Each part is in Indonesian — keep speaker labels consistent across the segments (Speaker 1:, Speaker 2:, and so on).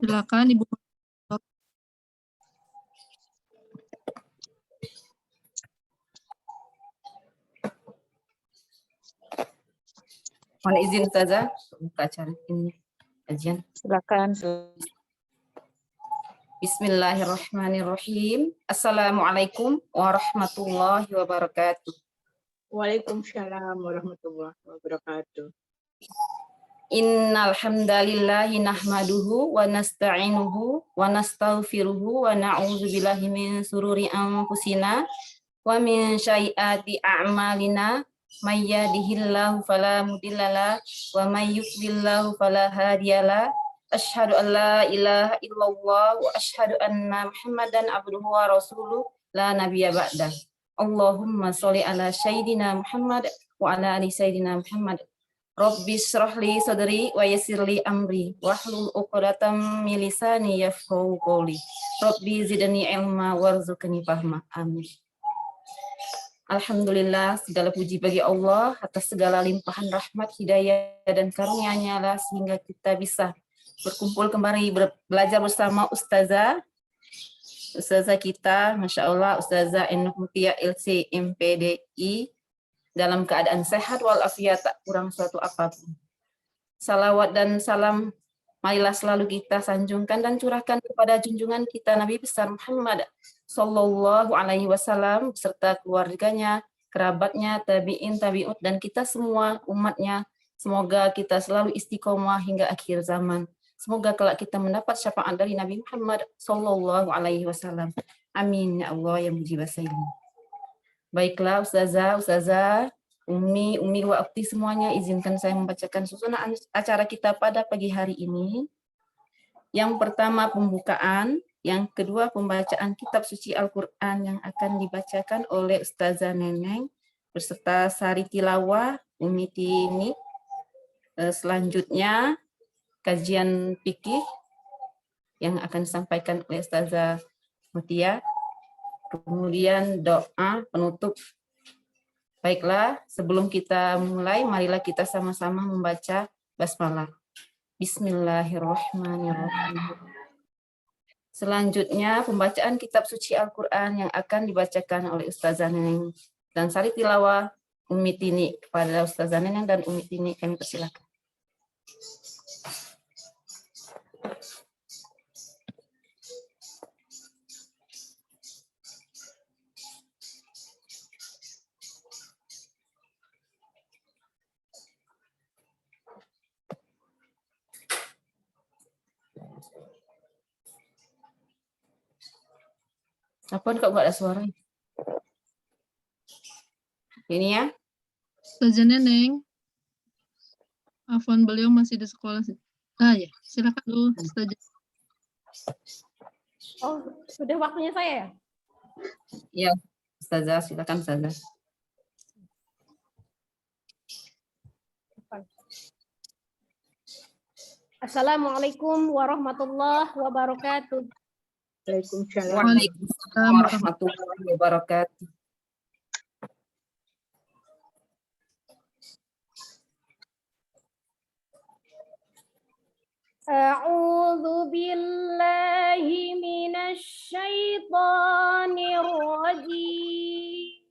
Speaker 1: Silakan Ibu.
Speaker 2: Mohon izin Ustazah buka acara ini kajian.
Speaker 3: Silakan.
Speaker 2: Bismillahirrahmanirrahim. Assalamualaikum warahmatullahi wabarakatuh.
Speaker 4: Waalaikumsalam warahmatullahi wabarakatuh.
Speaker 2: Innal hamdalillahi nahmaduhu wa nasta'inuhu wa nastaghfiruhu wa na'udzu billahi min sururi anfusina wa min sayyiati a'malina may yahdihillahu fala mudhillalah wa may yudlillahu fala hadiyalah. Asyhadu an la ilaha illallah wa asyhadu anna Muhammadan abduhu wa rasuluh la nabiyya ba'dah. Allahumma sholli ala sayyidina Muhammad wa ala ali sayyidina Muhammad. Rabbi shrah li sadri wa yassir li amri wahlul 'uqdatam min lisani yafqahu qawli. Rabbi zidni ilma warzuqni fahma. Amin. Alhamdulillah, segala puji bagi Allah atas segala limpahan rahmat, hidayah, dan karunia-Nya lah sehingga kita bisa berkumpul kembali belajar bersama Ustazah kita, Masya Allah, Ustazah Enok Mutia LC MPDI, dalam keadaan sehat walafiat, tak kurang suatu apapun. Salawat dan salam marilah selalu kita sanjungkan dan curahkan kepada junjungan kita Nabi besar Muhammad Sallallahu Alaihi Wasallam beserta keluarganya, kerabatnya, tabi'in, tabi'ut, dan kita semua umatnya. Semoga kita selalu istiqomah hingga akhir zaman. Semoga kelak kita mendapat syafaat dari Nabi Muhammad Sallallahu Alaihi Wasallam. Amin ya Allah ya mujib as-sailin. Baiklah Ustazah, Umi wa Ukti semuanya, izinkan saya membacakan susunan acara kita pada pagi hari ini. Yang pertama pembukaan, yang kedua pembacaan kitab suci Al-Quran yang akan dibacakan oleh Ustazah Neneng beserta sari tilawah Umi Tini. Selanjutnya kajian fikih yang akan disampaikan oleh Ustazah Mutia. Kemudian doa penutup. Baiklah, sebelum kita mulai, marilah kita sama-sama membaca basmalah. Bismillahirrahmanirrahim. Selanjutnya, pembacaan kitab suci Al-Quran yang akan dibacakan oleh Ustazah Neneng dan sari tilawah Umi Tini. Kepada Ustazah Neneng dan Umi Tini, kami persilakan. Apa kok nggak ada suara? Ini ya.
Speaker 1: Ustazah Neneng. Afwan, beliau masih di sekolah. Ya, silakan dulu Ustazah.
Speaker 5: Oh, sudah waktunya saya ya?
Speaker 2: Ya, Ustazah, silakan Ustazah.
Speaker 5: Assalamualaikum warahmatullahi wabarakatuh.
Speaker 2: Waalaikumsalam warahmatullahi wabarakatuh.
Speaker 5: A'udzu billahi minasy syaithanir rajim.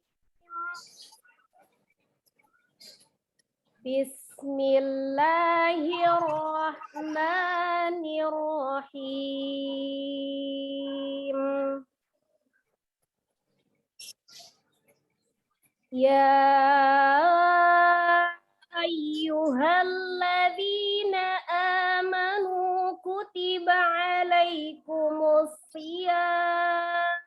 Speaker 5: Bismillahirrahmanirrahim. Ya ayyuhalladzina amanu kutiba alaikumus shiyam.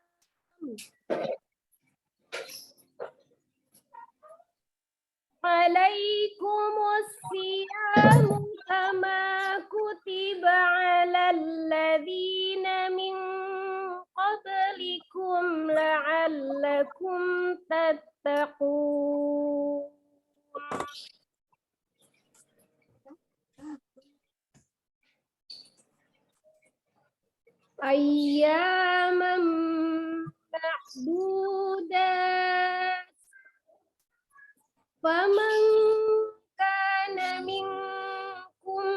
Speaker 5: Alaikumus shiyam kama kutiba alal ladzina min qablikum la'allakum tattaqun. Ayyaman ma'dudat. Faman kana minkum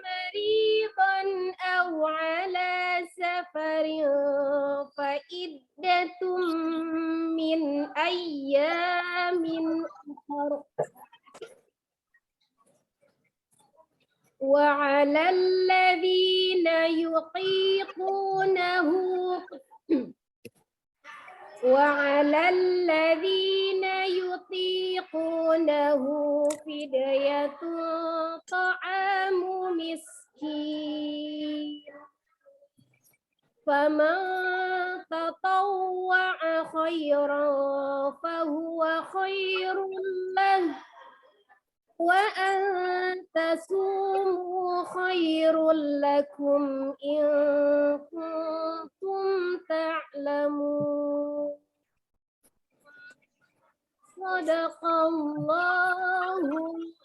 Speaker 5: maridan aw سفر فعدة من أيام أخر وعلى الذين يطيقونه فدية طعام مسكين فمن تطوع خيرا فهو خير له وأن تصوموا خير لكم إن كنتم تعلمون صدق الله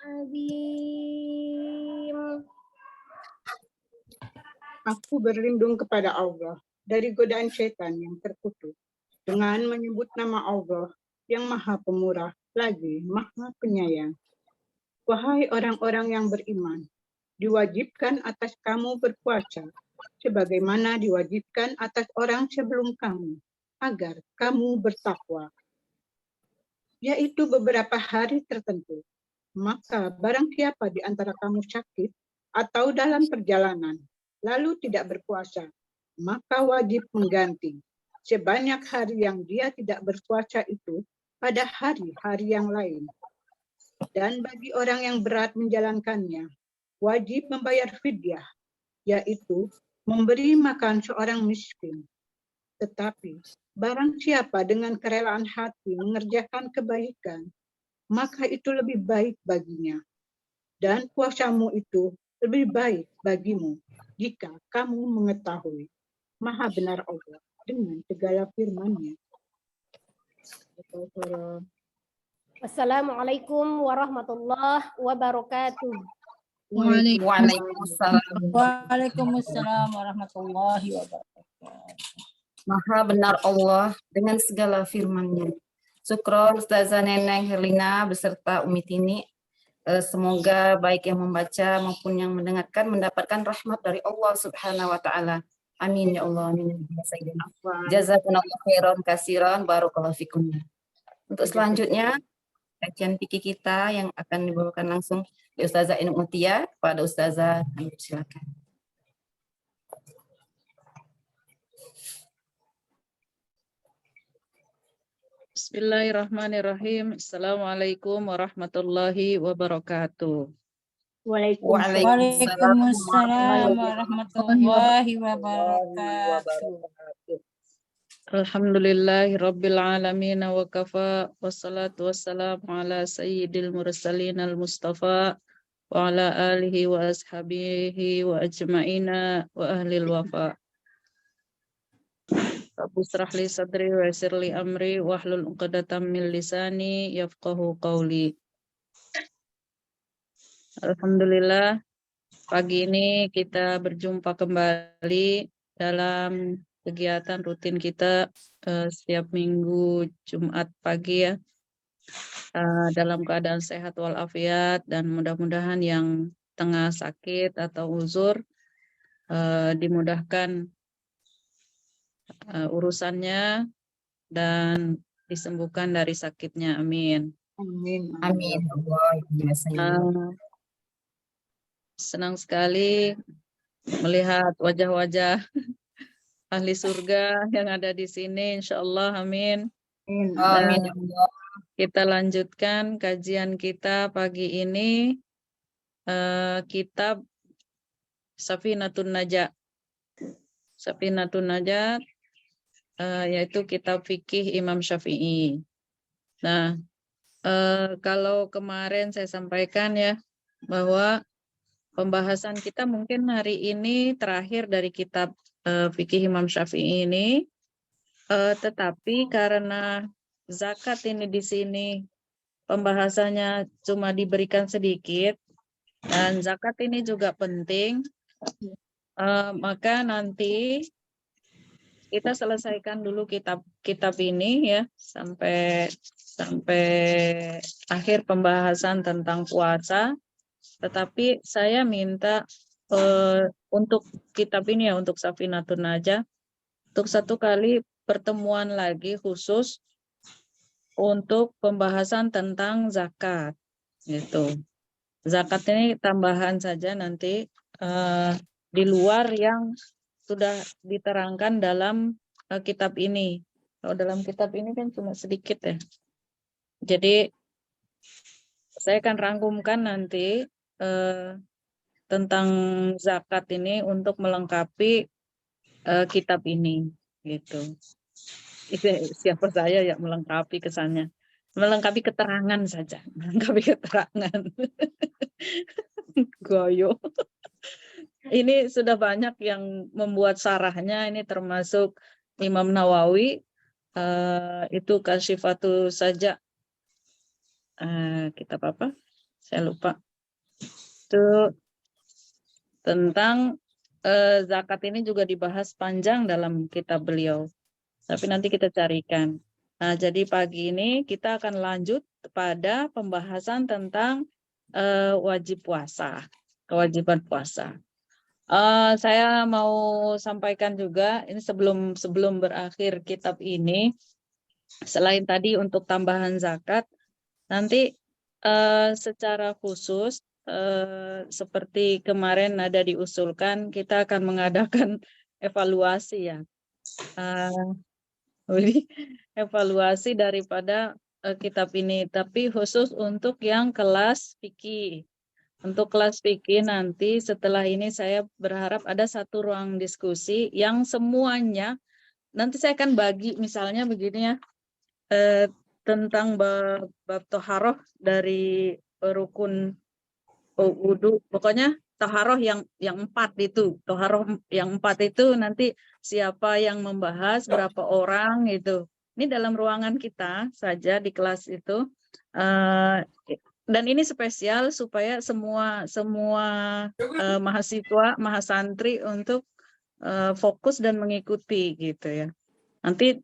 Speaker 5: العظيم.
Speaker 4: Aku berlindung kepada Allah dari godaan syaitan yang terkutuk dengan menyebut nama Allah yang Maha Pemurah lagi Maha Penyayang. Wahai orang-orang yang beriman, diwajibkan atas kamu berpuasa sebagaimana diwajibkan atas orang sebelum kamu agar kamu bertakwa, yaitu beberapa hari tertentu. Maka barang siapa di antara kamu sakit atau dalam perjalanan lalu tidak berpuasa, maka wajib mengganti sebanyak hari yang dia tidak berpuasa itu pada hari-hari yang lain. Dan bagi orang yang berat menjalankannya, wajib membayar fidyah, yaitu memberi makan seorang miskin. Tetapi barang siapa dengan kerelaan hati mengerjakan kebaikan, maka itu lebih baik baginya. Dan puasamu itu lebih baik bagimu jika kamu mengetahui. Maha benar Allah dengan segala firman-Nya.
Speaker 5: Wassalamualaikum warahmatullahi wabarakatuh.
Speaker 2: Waalaikumsalam.
Speaker 3: Waalaikumsalam warahmatullahi wabarakatuh.
Speaker 2: Maha benar Allah dengan segala firman-Nya. Syukron Ustazah Neneng Herlina beserta Umi Tini. Semoga baik yang membaca maupun yang mendengarkan mendapatkan rahmat dari Allah Subhanahu wa taala. Amin ya Allah. Amin. Jazakumullah khairan katsiran, barakallahu fikum. Untuk selanjutnya kajian fikih kita yang akan dibawakan langsung di Ustazah Ainul Mutia kepada Ustazah. Silakan.
Speaker 1: Bismillahirrahmanirrahim. Assalamualaikum warahmatullahi wabarakatuh.
Speaker 3: Waalaikumsalam warahmatullahi wabarakatuh.
Speaker 1: Alhamdulillahi rabbil alamin wa kafa wassalatu wassalamu ala sayyidil mursalin al mustafa wa ala alihi wa ashabihi wa ajma'ina wa ahlil wafa. Rabbi shrah li sadri wa yassir li amri wahlul 'uqdatam min lisani yafqahu qawli. Alhamdulillah, pagi ini kita berjumpa kembali dalam kegiatan rutin kita setiap minggu Jumat pagi ya, dalam keadaan sehat walafiat, dan mudah-mudahan yang tengah sakit atau uzur dimudahkan urusannya dan disembuhkan dari sakitnya. Amin.
Speaker 4: Amin.
Speaker 2: Amin.
Speaker 1: Senang sekali melihat wajah-wajah ahli surga yang ada di sini, insya Allah. Amin.
Speaker 2: Amin.
Speaker 1: Kita lanjutkan kajian kita pagi ini, kitab Safinatun Najah. Safinatun Najah yaitu kitab fikih Imam Syafi'i. Nah, kalau kemarin saya sampaikan ya, bahwa pembahasan kita mungkin hari ini terakhir dari kitab fikih Imam Syafi'i ini, tetapi karena zakat ini di sini pembahasannya cuma diberikan sedikit, dan zakat ini juga penting, maka nanti kita selesaikan dulu kitab ini ya sampai akhir pembahasan tentang puasa. Tetapi saya minta untuk kitab ini ya, untuk Safinatun Najah, untuk satu kali pertemuan lagi khusus untuk pembahasan tentang zakat gitu. Zakat ini tambahan saja nanti di luar yang sudah diterangkan dalam kitab ini. Kalau dalam kitab ini kan cuma sedikit ya. Jadi saya akan rangkumkan nanti tentang zakat ini untuk melengkapi kitab ini gitu. Itu siapa saya ya melengkapi kesannya. Melengkapi keterangan saja, melengkapi keterangan. Goyo. Ini sudah banyak yang membuat sarahnya, ini termasuk Imam Nawawi, itu Kasyifatu saja. Kitab apa? Saya lupa. Itu tentang zakat ini juga dibahas panjang dalam kitab beliau. Tapi nanti kita carikan. Nah, jadi pagi ini kita akan lanjut pada pembahasan tentang wajib puasa, kewajiban puasa. Saya mau sampaikan juga ini sebelum berakhir kitab ini, selain tadi untuk tambahan zakat, nanti secara khusus seperti kemarin ada diusulkan, kita akan mengadakan evaluasi ya. Jadi evaluasi daripada kitab ini, tapi khusus untuk yang kelas fikih. Untuk kelas fikih nanti setelah ini saya berharap ada satu ruang diskusi yang semuanya nanti saya akan bagi misalnya begini ya, tentang bab toharoh dari rukun wudu, pokoknya toharoh yang 4 itu, toharoh yang 4 itu nanti siapa yang membahas, berapa orang itu. Ini dalam ruangan kita saja di kelas itu. Dan ini spesial supaya semua mahasiswa, mahasantri untuk fokus dan mengikuti gitu ya. Nanti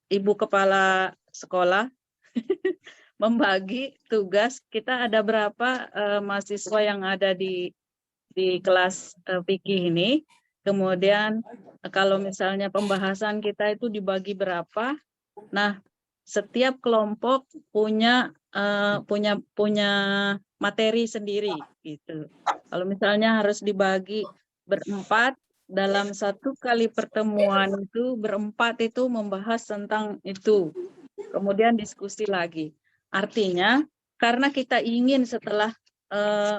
Speaker 1: Ibu Kepala Sekolah membagi tugas, kita ada berapa mahasiswa yang ada di kelas fikih ini. Kemudian kalau misalnya pembahasan kita itu dibagi berapa, nah setiap kelompok punya materi sendiri gitu. Kalau misalnya harus dibagi berempat, dalam satu kali pertemuan itu berempat itu membahas tentang itu. Kemudian diskusi lagi. Artinya karena kita ingin setelah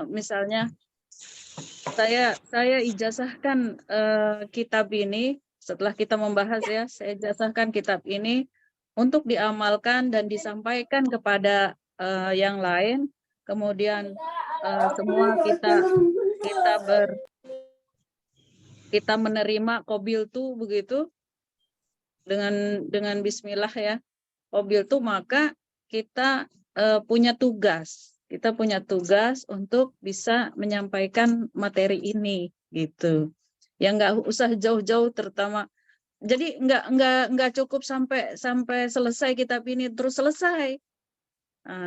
Speaker 1: misalnya saya ijazahkan kitab ini, setelah kita membahas ya, saya ijazahkan kitab ini untuk diamalkan dan disampaikan kepada yang lain. Kemudian semua kita menerima qabil tuh begitu dengan bismillah ya. Qabil tuh maka kita punya tugas. Kita punya tugas untuk bisa menyampaikan materi ini gitu. Ya nggak usah jauh-jauh terutama. Jadi nggak cukup sampai selesai kitab ini terus selesai.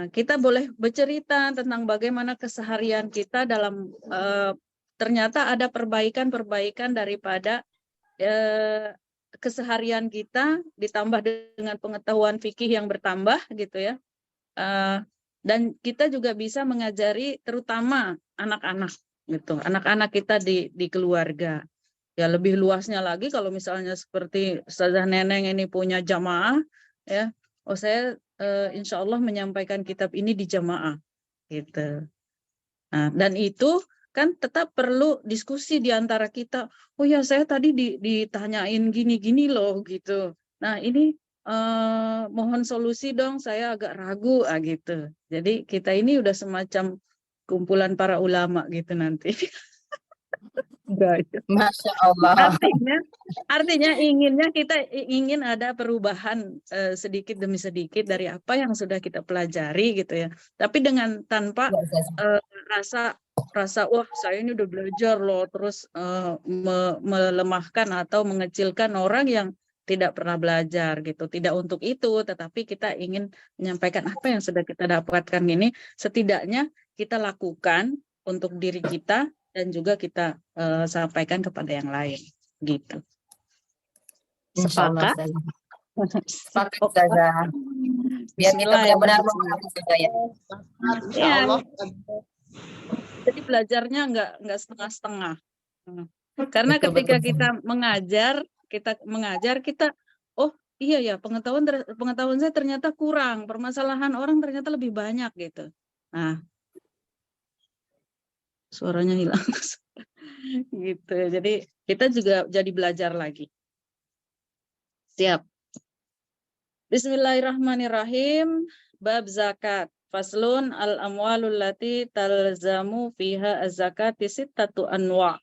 Speaker 1: Kita boleh bercerita tentang bagaimana keseharian kita dalam ternyata ada perbaikan daripada keseharian kita ditambah dengan pengetahuan fikih yang bertambah gitu ya. Dan kita juga bisa mengajari terutama anak-anak gitu, anak-anak kita di keluarga. Ya lebih luasnya lagi kalau misalnya seperti Ustazah Neneng ini punya jamaah ya, saya insya Allah menyampaikan kitab ini di jamaah gitu. Nah, dan itu kan tetap perlu diskusi di antara kita. Oh ya saya tadi ditanyain gini-gini loh gitu. Nah ini mohon solusi dong, saya agak ragu gitu. Jadi kita ini udah semacam kumpulan para ulama gitu nanti.
Speaker 2: Masya Allah.
Speaker 1: Artinya inginnya kita ingin ada perubahan sedikit demi sedikit dari apa yang sudah kita pelajari gitu ya. Tapi dengan tanpa rasa wah saya ini udah belajar loh, terus melemahkan atau mengecilkan orang yang tidak pernah belajar gitu. Tidak untuk itu, tetapi kita ingin menyampaikan apa yang sudah kita dapatkan ini, setidaknya kita lakukan untuk diri kita dan juga kita sampaikan kepada yang lain gitu.
Speaker 2: Insya Allah,
Speaker 1: Sepakat?
Speaker 2: Ustazah. Sepakat, Ustazah. Biar kita
Speaker 1: Bismillah ya,
Speaker 2: benar-benar
Speaker 1: Bismillah.
Speaker 2: memahami, Ustazah, ya.
Speaker 4: Insya
Speaker 1: Ya,
Speaker 4: Allah.
Speaker 1: jadi belajarnya nggak setengah-setengah. Karena
Speaker 2: Betul,
Speaker 1: ketika
Speaker 2: betul.
Speaker 1: kita mengajar kita, oh iya ya, pengetahuan saya ternyata kurang, permasalahan orang ternyata lebih banyak gitu. Nah, suaranya hilang. Gitu. Jadi kita juga jadi belajar lagi. Siap. Bismillahirrahmanirrahim. Bab zakat. Faslun al-amwalul lati talzamu fiha az-zakati sittatu anwa'.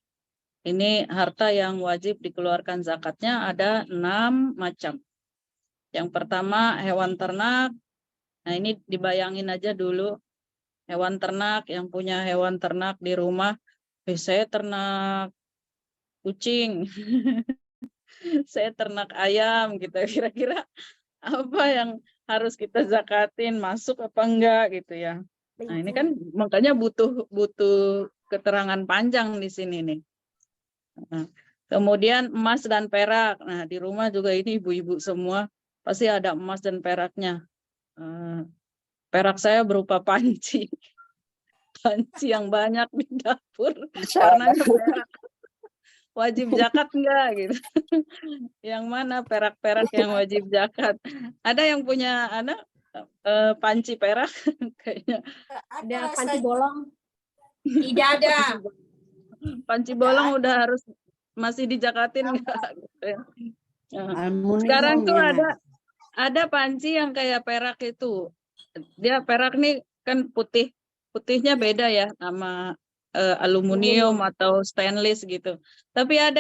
Speaker 1: Ini harta yang wajib dikeluarkan zakatnya ada 6 macam. Yang pertama hewan ternak. Nah, ini dibayangin aja dulu. Hewan ternak, yang punya hewan ternak di rumah. Saya ternak kucing. Saya ternak ayam gitu. Kira-kira apa yang harus kita zakatin, masuk apa enggak gitu ya. Nah, ini kan makanya butuh keterangan panjang di sini nih. Nah, kemudian emas dan perak. Nah, di rumah juga ini ibu-ibu semua pasti ada emas dan peraknya. Perak saya berupa panci. Panci yang banyak di dapur. Warnanya perak. Wajib zakat enggak gitu. Yang mana perak-perak yang wajib zakat? Ada yang punya anak panci perak kayaknya.
Speaker 5: Ada panci bolong.
Speaker 3: Tidak ada.
Speaker 1: Panci bolong udah harus masih dijakatin enggak gitu ya. Sekarang tuh ada panci yang kayak perak itu. Dia perak nih kan putihnya beda ya sama aluminium atau stainless gitu. Tapi ada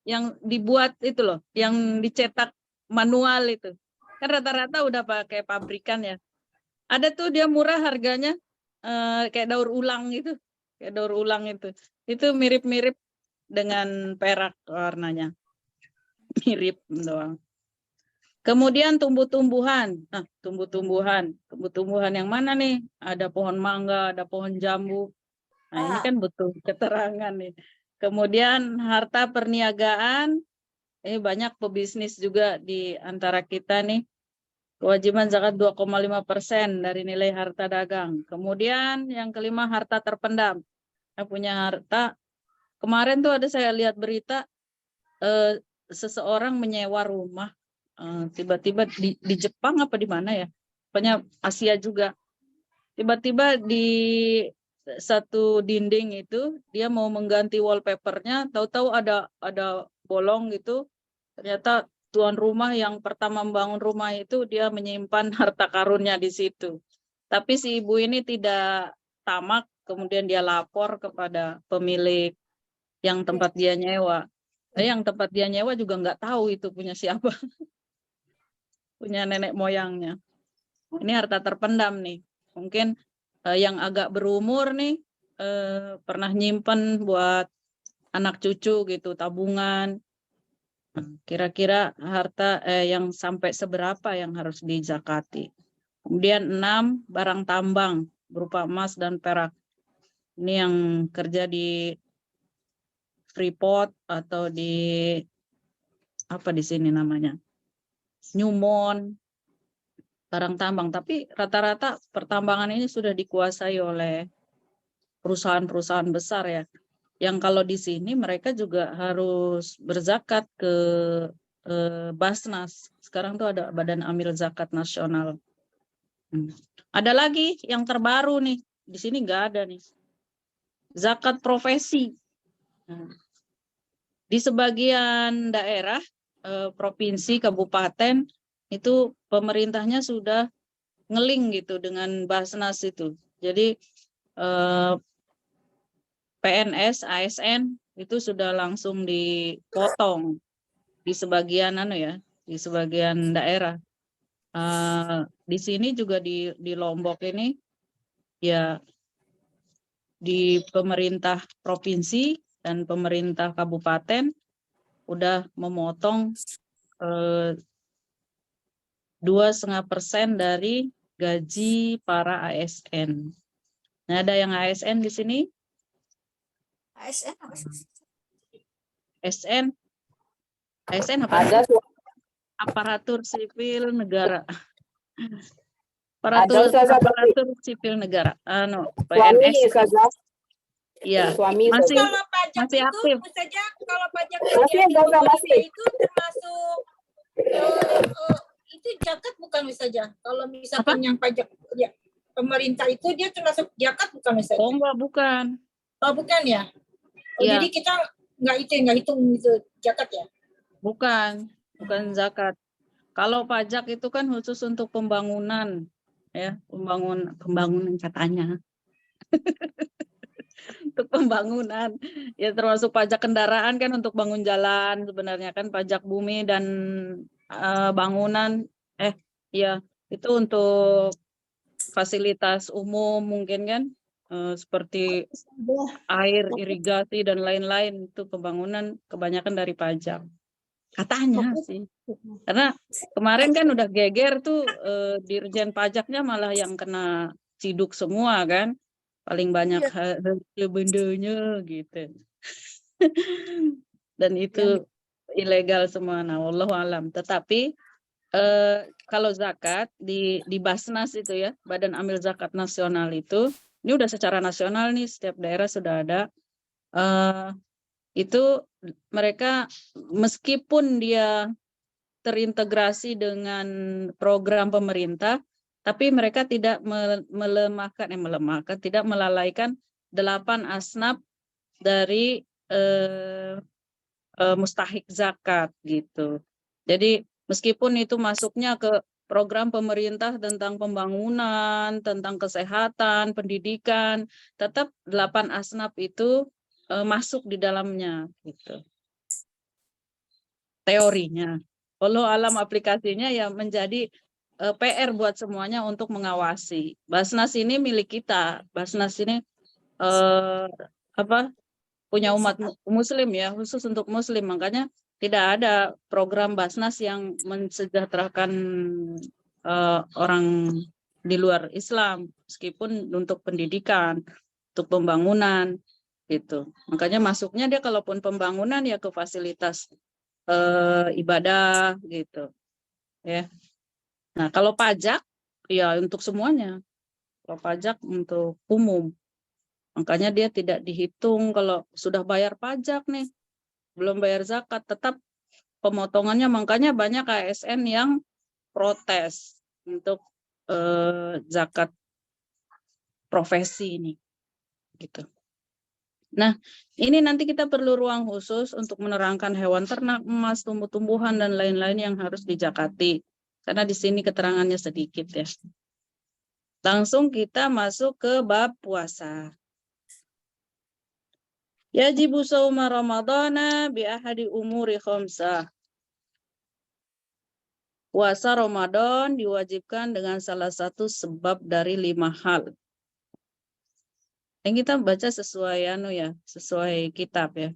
Speaker 1: yang dibuat itu loh, yang dicetak manual itu. Kan rata-rata udah pakai pabrikan ya. Ada tuh dia murah harganya kayak daur ulang gitu. Kayak daur ulang itu. Itu mirip-mirip dengan perak warnanya. Mirip doang. Kemudian tumbuh-tumbuhan. Nah, tumbuh-tumbuhan yang mana nih? Ada pohon mangga, ada pohon jambu. Nah, ini kan butuh keterangan nih. Kemudian harta perniagaan, banyak pebisnis juga di antara kita nih. Kewajiban zakat 2,5% dari nilai harta dagang. Kemudian yang kelima harta terpendam. Yang punya harta, kemarin tuh ada saya lihat berita, seseorang menyewa rumah, tiba-tiba di Jepang apa di mana ya? Pokoknya Asia juga. Tiba-tiba di satu dinding itu dia mau mengganti wallpapernya, tahu-tahu ada bolong gitu. Ternyata tuan rumah yang pertama membangun rumah itu dia menyimpan harta karunnya di situ. Tapi si ibu ini tidak tamak, kemudian dia lapor kepada pemilik yang tempat dia nyewa. Yang tempat dia nyewa juga nggak tahu itu punya siapa. Punya nenek moyangnya. Ini harta terpendam nih. Mungkin yang agak berumur nih pernah nyimpen buat anak cucu gitu, tabungan. Kira-kira harta yang sampai seberapa yang harus dizakati. Kemudian 6 barang tambang berupa emas dan perak. Ini yang kerja di Freeport atau di apa di sini namanya, Newmont, barang tambang. Tapi rata-rata pertambangan ini sudah dikuasai oleh perusahaan-perusahaan besar ya. Yang kalau di sini mereka juga harus berzakat ke Basnas. Sekarang tuh ada Badan Amil Zakat Nasional. Ada lagi yang terbaru nih. Di sini nggak ada nih. Zakat profesi. Di sebagian daerah, provinsi, kabupaten, itu pemerintahnya sudah ngeling gitu dengan Basnas itu. Jadi PNS, ASN itu sudah langsung dipotong di sebagian di sebagian daerah. Di sini juga di Lombok ini ya, di pemerintah provinsi dan pemerintah kabupaten udah memotong 2,5% dari gaji para ASN. Nah, ada yang ASN di sini?
Speaker 3: ASN apa sih?
Speaker 1: ASN apa?
Speaker 2: Ada
Speaker 1: aparatur sipil negara.
Speaker 6: Ada Ustazah, tapi
Speaker 1: Aparatur sipil negara.
Speaker 6: suami
Speaker 1: PNS.
Speaker 6: Ustazah.
Speaker 1: Iya.
Speaker 6: Suami
Speaker 1: Masih
Speaker 3: Kalau pajak
Speaker 1: masih
Speaker 3: itu,
Speaker 1: aktif.
Speaker 3: saja kalau pajak
Speaker 6: Masih,
Speaker 3: yang
Speaker 6: Ustazah,
Speaker 3: pemerintah
Speaker 6: masih.
Speaker 3: itu termasuk itu zakat bukan saja. Kalau misalkan yang pajak ya, pemerintah itu dia termasuk zakat bukan saja.
Speaker 1: Oh enggak, bukan.
Speaker 3: Oh bukan ya? Oh,
Speaker 1: Iya.
Speaker 3: jadi kita nggak hitung itu zakat ya?
Speaker 1: Bukan zakat. Kalau pajak itu kan khusus untuk pembangunan, ya, pembangunan katanya. Untuk pembangunan, ya termasuk pajak kendaraan kan untuk bangun jalan sebenarnya kan, pajak bumi dan bangunan, ya itu untuk fasilitas umum mungkin kan, seperti air, irigasi dan lain-lain, itu pembangunan kebanyakan dari pajak. Katanya sih. Karena kemarin kan udah geger tuh, Dirjen Pajaknya malah yang kena ciduk semua kan. Paling banyak bendanya gitu. Dan itu ilegal semua. Nah, wallahu alam. Tetapi kalau zakat di Basnas itu ya, Badan Amil Zakat Nasional itu, ini udah secara nasional nih, setiap daerah sudah ada. Itu mereka meskipun dia terintegrasi dengan program pemerintah, tapi mereka tidak tidak melalaikan 8 asnaf dari mustahik zakat gitu. Jadi meskipun itu masuknya ke program pemerintah tentang pembangunan, tentang kesehatan, pendidikan, tetap 8 asnaf itu masuk di dalamnya gitu. Teorinya. Walau alam aplikasinya ya menjadi PR buat semuanya untuk mengawasi. Basnas ini milik kita. Basnas ini punya umat muslim ya, khusus untuk muslim. Makanya tidak ada program Basnas yang mensejahterakan orang di luar Islam, meskipun untuk pendidikan, untuk pembangunan gitu. Makanya masuknya dia kalaupun pembangunan ya ke fasilitas ibadah gitu ya. Nah, kalau pajak ya untuk semuanya. Kalau pajak untuk umum. Makanya dia tidak dihitung kalau sudah bayar pajak nih, belum bayar zakat, tetap pemotongannya. Makanya banyak ASN yang protes untuk zakat profesi ini gitu. Nah, ini nanti kita perlu ruang khusus untuk menerangkan hewan ternak, emas, tumbuh-tumbuhan, dan lain-lain yang harus dijakati. Karena di sini keterangannya sedikit ya. Langsung kita masuk ke bab puasa. Yajibu shauma Ramadana bi ahadi umuri khamsah. Puasa Ramadan diwajibkan dengan salah satu sebab dari 5 hal. Yang kita baca sesuai kitab ya.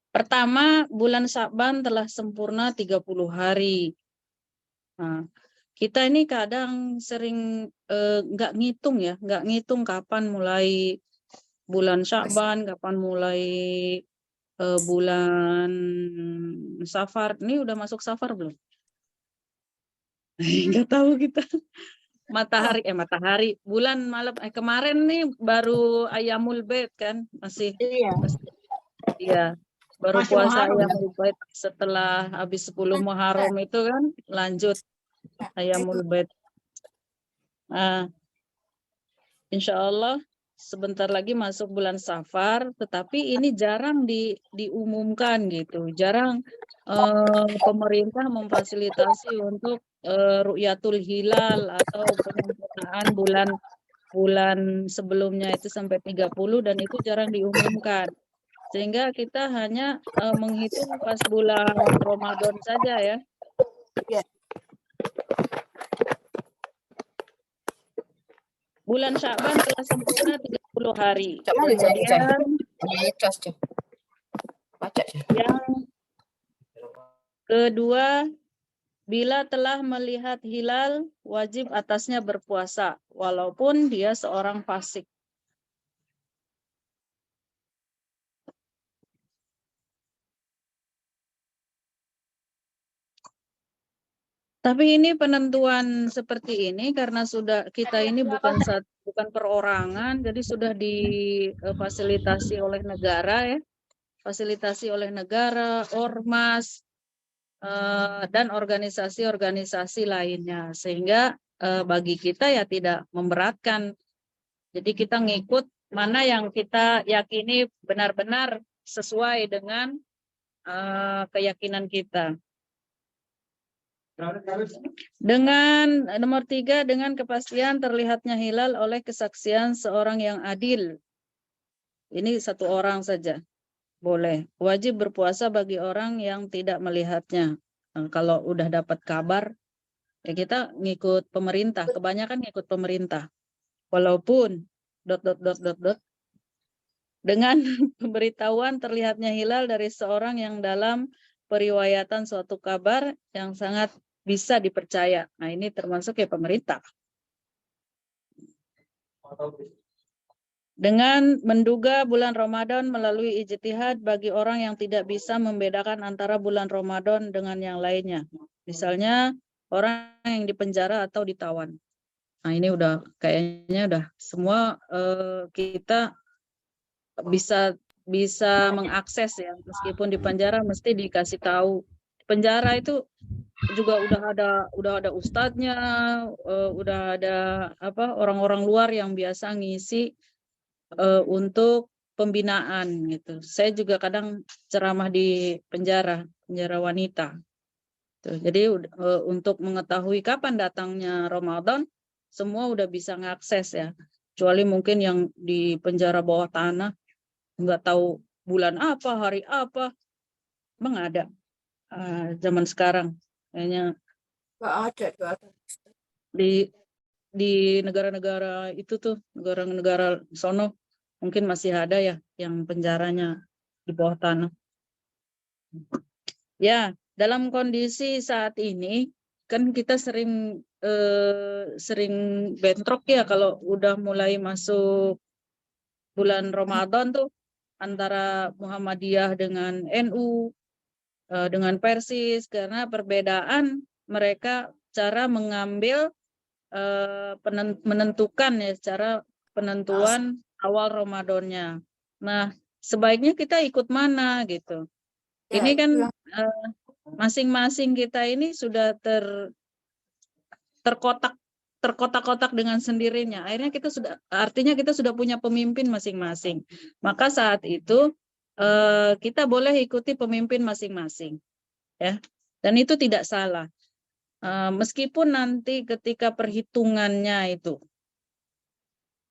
Speaker 1: Pertama, bulan Sya'ban telah sempurna 30 hari. Nah, kita ini kadang sering nggak ngitung kapan mulai bulan Sya'ban, kapan mulai bulan Safar. Ini udah masuk Safar belum? Nggak tahu kita. Matahari, bulan malam kemarin nih baru Ayamul Bait kan, masih iya, baru
Speaker 4: Masih
Speaker 1: puasa
Speaker 4: Muharram.
Speaker 1: Ayamul Bait setelah habis 10 Muharram itu kan lanjut Ayamul Bait. Nah, insya Allah sebentar lagi masuk bulan Safar, tetapi ini jarang diumumkan gitu, jarang pemerintah memfasilitasi untuk ru'yatul hilal atau penyempurnaan bulan sebelumnya itu sampai 30, dan itu jarang diumumkan. Sehingga kita hanya menghitung pas bulan Ramadan saja ya. Bulan Sya'ban telah sempurna 30 hari. Kemudian yang kedua, bila telah melihat hilal, wajib atasnya berpuasa, walaupun dia seorang fasik. Tapi ini penentuan seperti ini karena sudah kita ini bukan perorangan, jadi sudah difasilitasi oleh negara ya, fasilitasi oleh negara, ormas dan organisasi-organisasi lainnya, sehingga bagi kita ya tidak memberatkan. Jadi kita ngikut mana yang kita yakini benar-benar sesuai dengan keyakinan kita. Dengan nomor 3, dengan kepastian terlihatnya hilal oleh kesaksian seorang yang adil. Ini satu orang saja. Boleh. Wajib berpuasa bagi orang yang tidak melihatnya. Kalau udah dapat kabar, ya kita ngikut pemerintah. Kebanyakan ngikut pemerintah. Walaupun dengan pemberitahuan terlihatnya hilal dari seorang yang dalam periwayatan suatu kabar yang sangat bisa dipercaya. Nah, ini termasuk ya pemerintah. Dengan menduga bulan Ramadan melalui ijtihad bagi orang yang tidak bisa membedakan antara bulan Ramadan dengan yang lainnya. Misalnya orang yang dipenjara atau ditawan. Nah, ini udah kayaknya udah semua kita bisa mengakses ya, meskipun di penjara mesti dikasih tahu. Di penjara itu juga udah ada ustadznya, udah ada orang-orang luar yang biasa ngisi untuk pembinaan gitu. Saya juga kadang ceramah di penjara wanita. Tuh, jadi untuk mengetahui kapan datangnya Ramadan, semua udah bisa ngakses ya. Kecuali mungkin yang di penjara bawah tanah nggak tahu bulan apa, hari apa, emang ada zaman sekarang kayaknya
Speaker 3: Nggak ada.
Speaker 1: di negara-negara itu tuh, negara-negara sono mungkin masih ada ya yang penjaranya di bawah tanah. Ya, dalam kondisi saat ini kan kita sering bentrok ya kalau udah mulai masuk bulan Ramadan tuh antara Muhammadiyah dengan NU, dengan Persis, karena perbedaan mereka cara mengambil menentukan ya, cara penentuan awal Ramadannya. Nah, sebaiknya kita ikut mana gitu. Ini kan masing-masing kita ini sudah terkotak-kotak dengan sendirinya. Akhirnya artinya kita sudah punya pemimpin masing-masing. Maka saat itu kita boleh ikuti pemimpin masing-masing, ya. Dan itu tidak salah. Meskipun nanti ketika perhitungannya itu,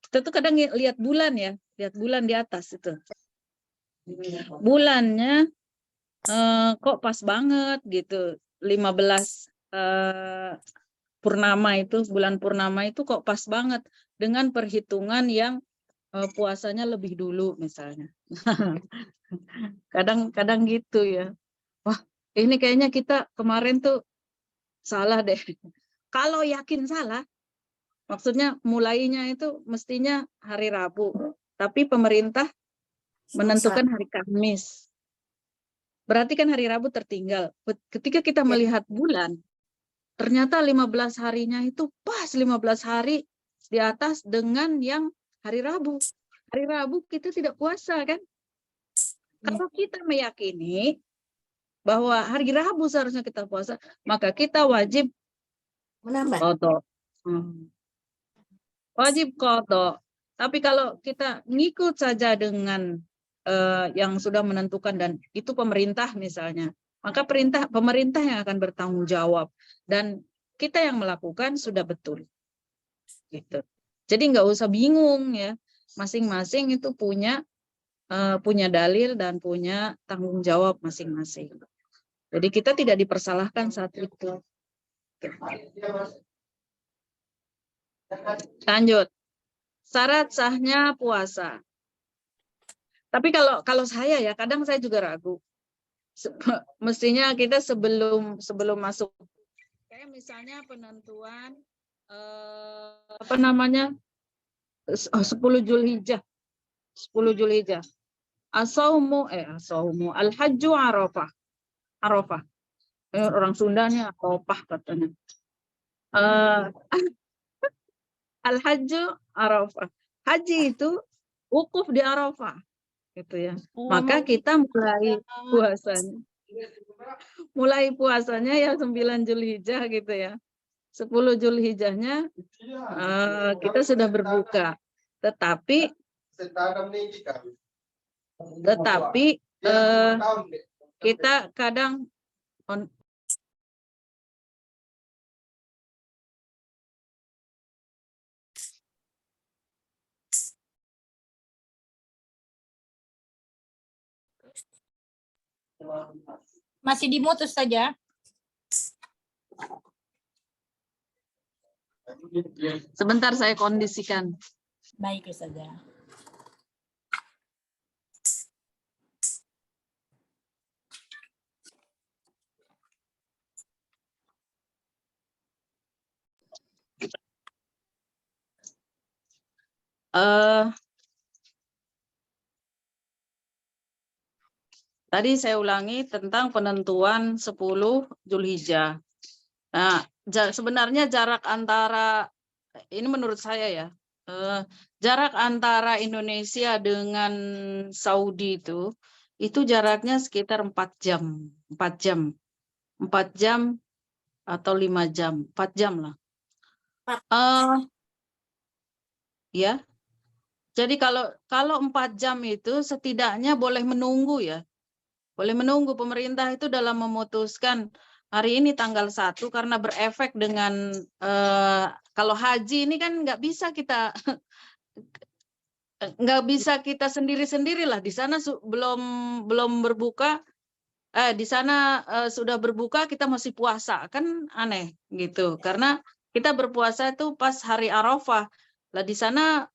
Speaker 1: kita tuh kadang lihat bulan ya, lihat bulan di atas itu. Bulannya kok pas banget gitu, 15 purnama itu, bulan purnama itu kok pas banget dengan perhitungan yang puasanya lebih dulu misalnya. Kadang-kadang gitu ya. Wah, ini kayaknya kita kemarin tuh salah deh. Kalau yakin salah, maksudnya mulainya itu mestinya hari Rabu, tapi pemerintah menentukan hari Kamis. Berarti kan hari Rabu tertinggal. Ketika kita melihat bulan, ternyata 15 harinya itu pas 15 hari di atas dengan yang hari Rabu. Hari Rabu kita tidak puasa kan? Kalau kita meyakini bahwa hari Rabu seharusnya kita puasa, maka kita wajib qadha. Wajib qadha. Tapi kalau kita ngikut saja dengan yang sudah menentukan dan itu pemerintah misalnya, maka pemerintah yang akan bertanggung jawab dan kita yang melakukan sudah betul. Gitu. Jadi nggak usah bingung ya, masing-masing itu punya dalil dan punya tanggung jawab masing-masing. Jadi kita tidak dipersalahkan saat itu. Lanjut. Syarat sahnya puasa. Tapi kalau saya ya kadang saya juga ragu. Mestinya kita sebelum masuk kayak misalnya penentuan 10 Zulhijjah. 10 Zulhijjah. As-saumu al-hajju Arafah. Orang Sundanya Arafah katanya. Al-Hajju Arafah. Haji itu wukuf di Arafah, gitu ya. Maka kita mulai puasanya ya 9 Zulhijjah gitu ya. 10 Zulhijjahnya kita sudah berbuka. Tetapi kita kadang
Speaker 3: Masih dimutus saja.
Speaker 1: sebentar saya kondisikan.
Speaker 3: Baik saja.
Speaker 1: Tadi saya ulangi tentang penentuan 10 Zulhijjah. Nah, sebenarnya jarak antara, ini menurut saya ya, jarak antara Indonesia dengan Saudi itu jaraknya sekitar 4 jam. 4 jam atau 5 jam. 4 jam lah. Ya. Jadi kalau 4 jam itu setidaknya boleh menunggu ya. Boleh menunggu pemerintah itu dalam memutuskan hari ini tanggal 1 karena berefek dengan kalau haji ini kan nggak bisa kita sendiri-sendiri lah. Di sana belum berbuka, di sana sudah berbuka kita masih puasa, kan aneh gitu. Karena kita berpuasa itu pas hari Arafah. Lah di sana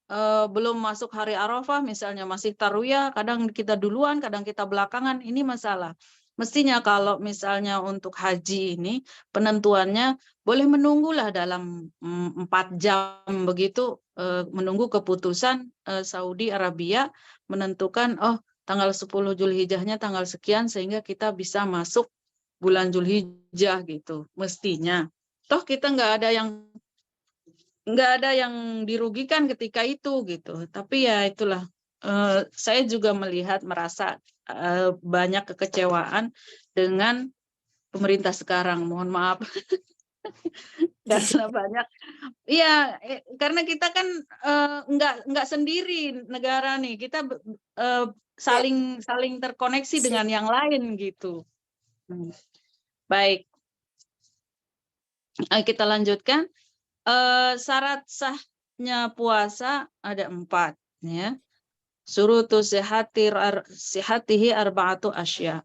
Speaker 1: belum masuk hari Arafah, misalnya masih tarwiyah, kadang kita duluan, kadang kita belakangan, ini masalah. Mestinya kalau misalnya untuk haji ini penentuannya boleh menunggulah dalam 4 jam begitu, menunggu keputusan Saudi Arabia menentukan tanggal 10 Zulhijjahnya tanggal sekian sehingga kita bisa masuk bulan Zulhijjah gitu. Mestinya. Toh kita nggak ada yang dirugikan ketika itu gitu. Tapi ya itulah, saya juga merasa banyak kekecewaan dengan pemerintah sekarang. Mohon maaf. Karena banyak, iya, karena kita kan nggak sendiri negara nih, kita saling terkoneksi dengan yang lain gitu. Baik, kita lanjutkan. Syarat sahnya puasa ada 4 ya. Surutu sihatihi arba'atu asya.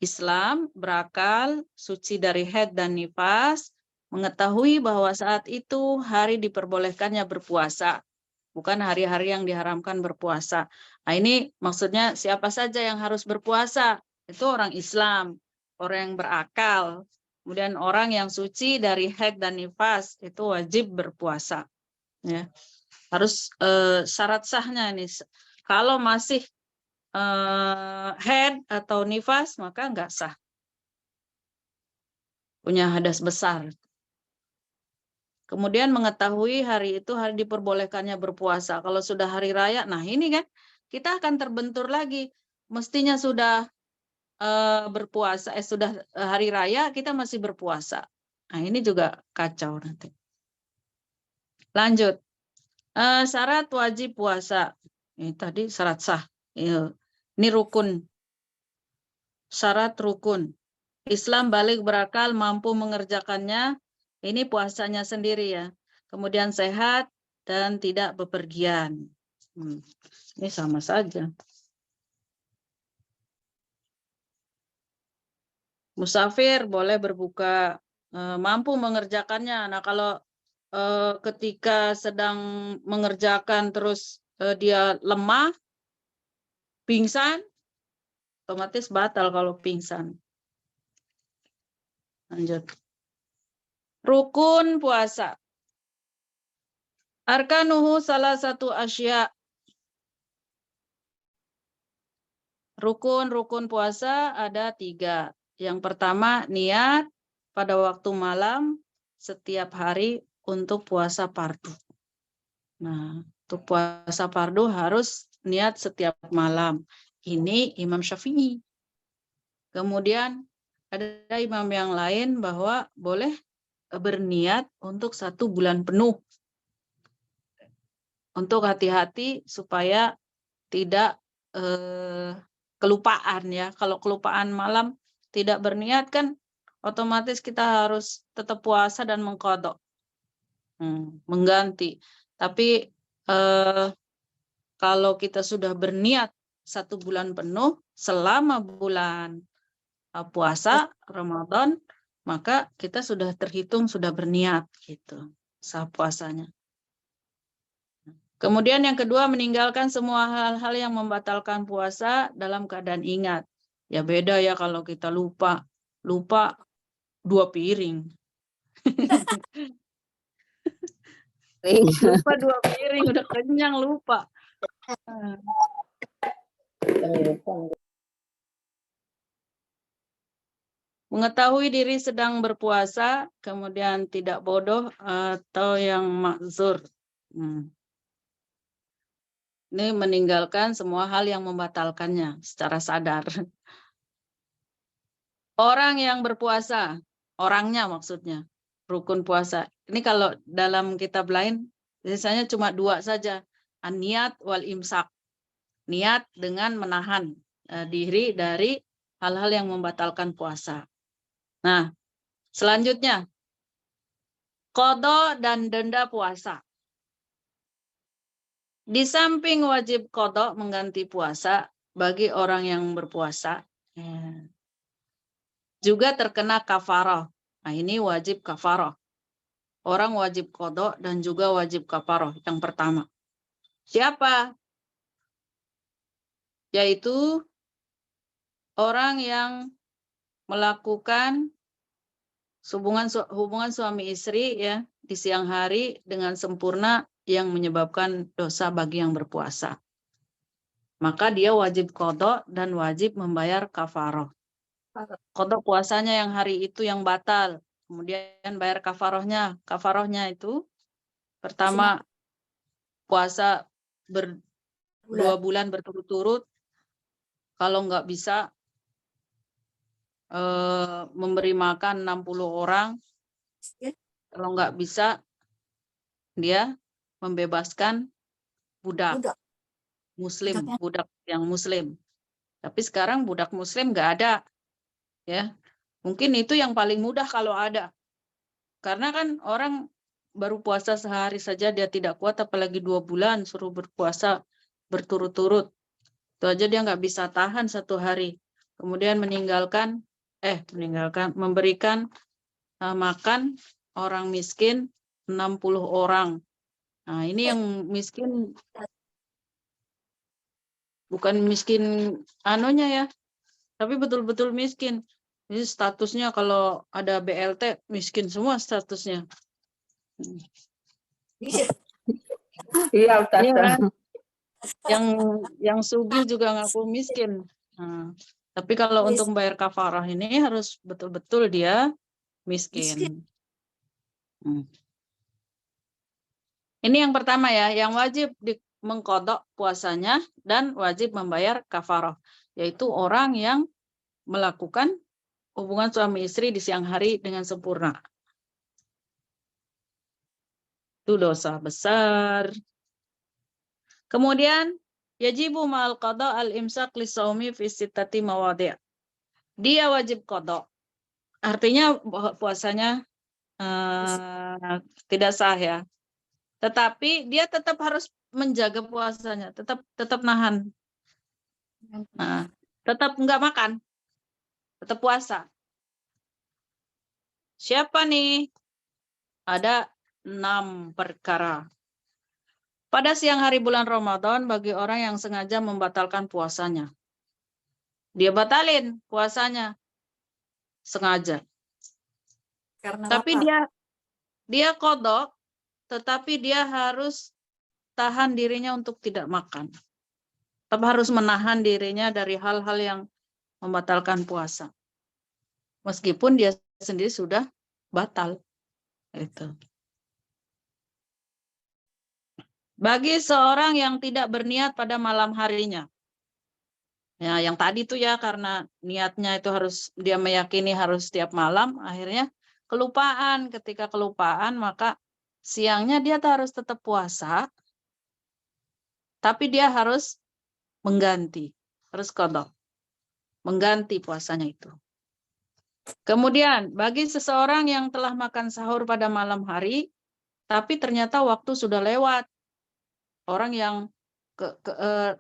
Speaker 1: Islam, berakal, suci dari haid dan nifas, mengetahui bahwa saat itu hari diperbolehkannya berpuasa, bukan hari-hari yang diharamkan berpuasa. Nah, ini maksudnya siapa saja yang harus berpuasa? Itu orang Islam, orang yang berakal. Kemudian orang yang suci dari haid dan nifas itu wajib berpuasa. Ya. Harus syarat sahnya ini. Kalau masih haid atau nifas maka enggak sah. Punya hadas besar. Kemudian mengetahui hari itu hari diperbolehkannya berpuasa. Kalau sudah hari raya, nah ini kan kita akan terbentur lagi. Mestinya sudah berpuasa, sudah hari raya kita masih berpuasa. Nah ini juga kacau nanti. Lanjut, syarat wajib puasa. Ini tadi syarat sah. Ini rukun. Syarat rukun. Islam balik berakal mampu mengerjakannya. Ini puasanya sendiri ya. Kemudian sehat dan tidak bepergian. Ini sama saja. Musafir boleh berbuka, mampu mengerjakannya. Nah kalau ketika sedang mengerjakan terus dia lemah, pingsan, otomatis batal kalau pingsan. Lanjut. Rukun puasa. Arkanuhu salah satu asya. Rukun puasa ada 3. Yang pertama, niat pada waktu malam setiap hari untuk puasa fardu. Nah, untuk puasa fardu harus niat setiap malam. Ini Imam Syafi'i. Kemudian ada imam yang lain bahwa boleh berniat untuk 1 bulan penuh. Untuk hati-hati supaya tidak kelupaan ya. Kalau kelupaan malam tidak berniat kan otomatis kita harus tetap puasa dan mengqadha. Mengganti. Tapi kalau kita sudah berniat 1 bulan penuh selama bulan puasa Ramadan, maka kita sudah terhitung sudah berniat gitu sah puasanya. Kemudian yang kedua, meninggalkan semua hal-hal yang membatalkan puasa dalam keadaan ingat. Ya beda ya kalau kita lupa 2 piring. Lupa 2 piring, udah kenyang lupa. Mengetahui diri sedang berpuasa, kemudian tidak bodoh atau yang makzur. Ini meninggalkan semua hal yang membatalkannya secara sadar. Orang yang berpuasa, orangnya maksudnya, rukun puasa. Ini kalau dalam kitab lain, biasanya cuma 2 saja. An-niyat wal imsak. Niat dengan menahan diri dari hal-hal yang membatalkan puasa. Nah, selanjutnya, qadha dan denda puasa. Di samping wajib qadha mengganti puasa bagi orang yang berpuasa, juga terkena kafarah. Nah, ini wajib kafarah. Orang wajib qadha dan juga wajib kafarah. Yang pertama. Siapa? Yaitu orang yang melakukan hubungan suami istri ya di siang hari dengan sempurna yang menyebabkan dosa bagi yang berpuasa. Maka dia wajib qadha dan wajib membayar kafarah. Qadha puasanya yang hari itu yang batal, kemudian bayar kafarahnya. Kafarahnya itu pertama puasa 2 bulan berturut-turut. Kalau nggak bisa memberi makan 60 orang. Kalau nggak bisa dia membebaskan budak muslim, budak yang muslim. Tapi sekarang budak muslim nggak ada. Ya. Mungkin itu yang paling mudah kalau ada. Karena kan orang baru puasa sehari saja dia tidak kuat, apalagi 2 bulan suruh berpuasa berturut-turut. Itu aja dia nggak bisa tahan 1 hari. Kemudian memberikan makan orang miskin 60 orang. Nah, ini yang miskin bukan miskin anunya ya, tapi betul-betul miskin. Ini statusnya kalau ada BLT miskin semua statusnya.
Speaker 2: Iya, Ustaz.
Speaker 1: Iya kan? Yang sugih juga ngaku miskin. Nah, tapi kalau untuk membayar kafarah ini harus betul-betul dia miskin. Ini yang pertama ya, yang wajib mengqadha puasanya dan wajib membayar kafarah, yaitu orang yang melakukan hubungan suami istri di siang hari dengan sempurna. Itu dosa besar. Kemudian yajibu ma'al qadha al-imsak li-shaumi fi 6 mawadhi'. Dia wajib qadha. Artinya puasanya tidak sah ya. Tetapi dia tetap harus menjaga puasanya, tetap nahan. Nah, tetap enggak makan. Tetap puasa. Siapa nih? Ada 6 perkara. Pada siang hari bulan Ramadan bagi orang yang sengaja membatalkan puasanya. Dia batalin puasanya sengaja. Tapi dia qadha, tetapi dia harus tahan dirinya untuk tidak makan. Tetap harus menahan dirinya dari hal-hal yang membatalkan puasa. meskipun dia sendiri sudah batal. Itu. Bagi seorang yang tidak berniat pada malam harinya. Ya, yang tadi tuh ya karena niatnya itu harus dia meyakini harus setiap malam, akhirnya kelupaan. Ketika kelupaan maka siangnya dia harus tetap puasa, tapi dia harus mengganti, harus qadha, mengganti puasanya itu. Kemudian bagi seseorang yang telah makan sahur pada malam hari, tapi ternyata waktu sudah lewat. Orang yang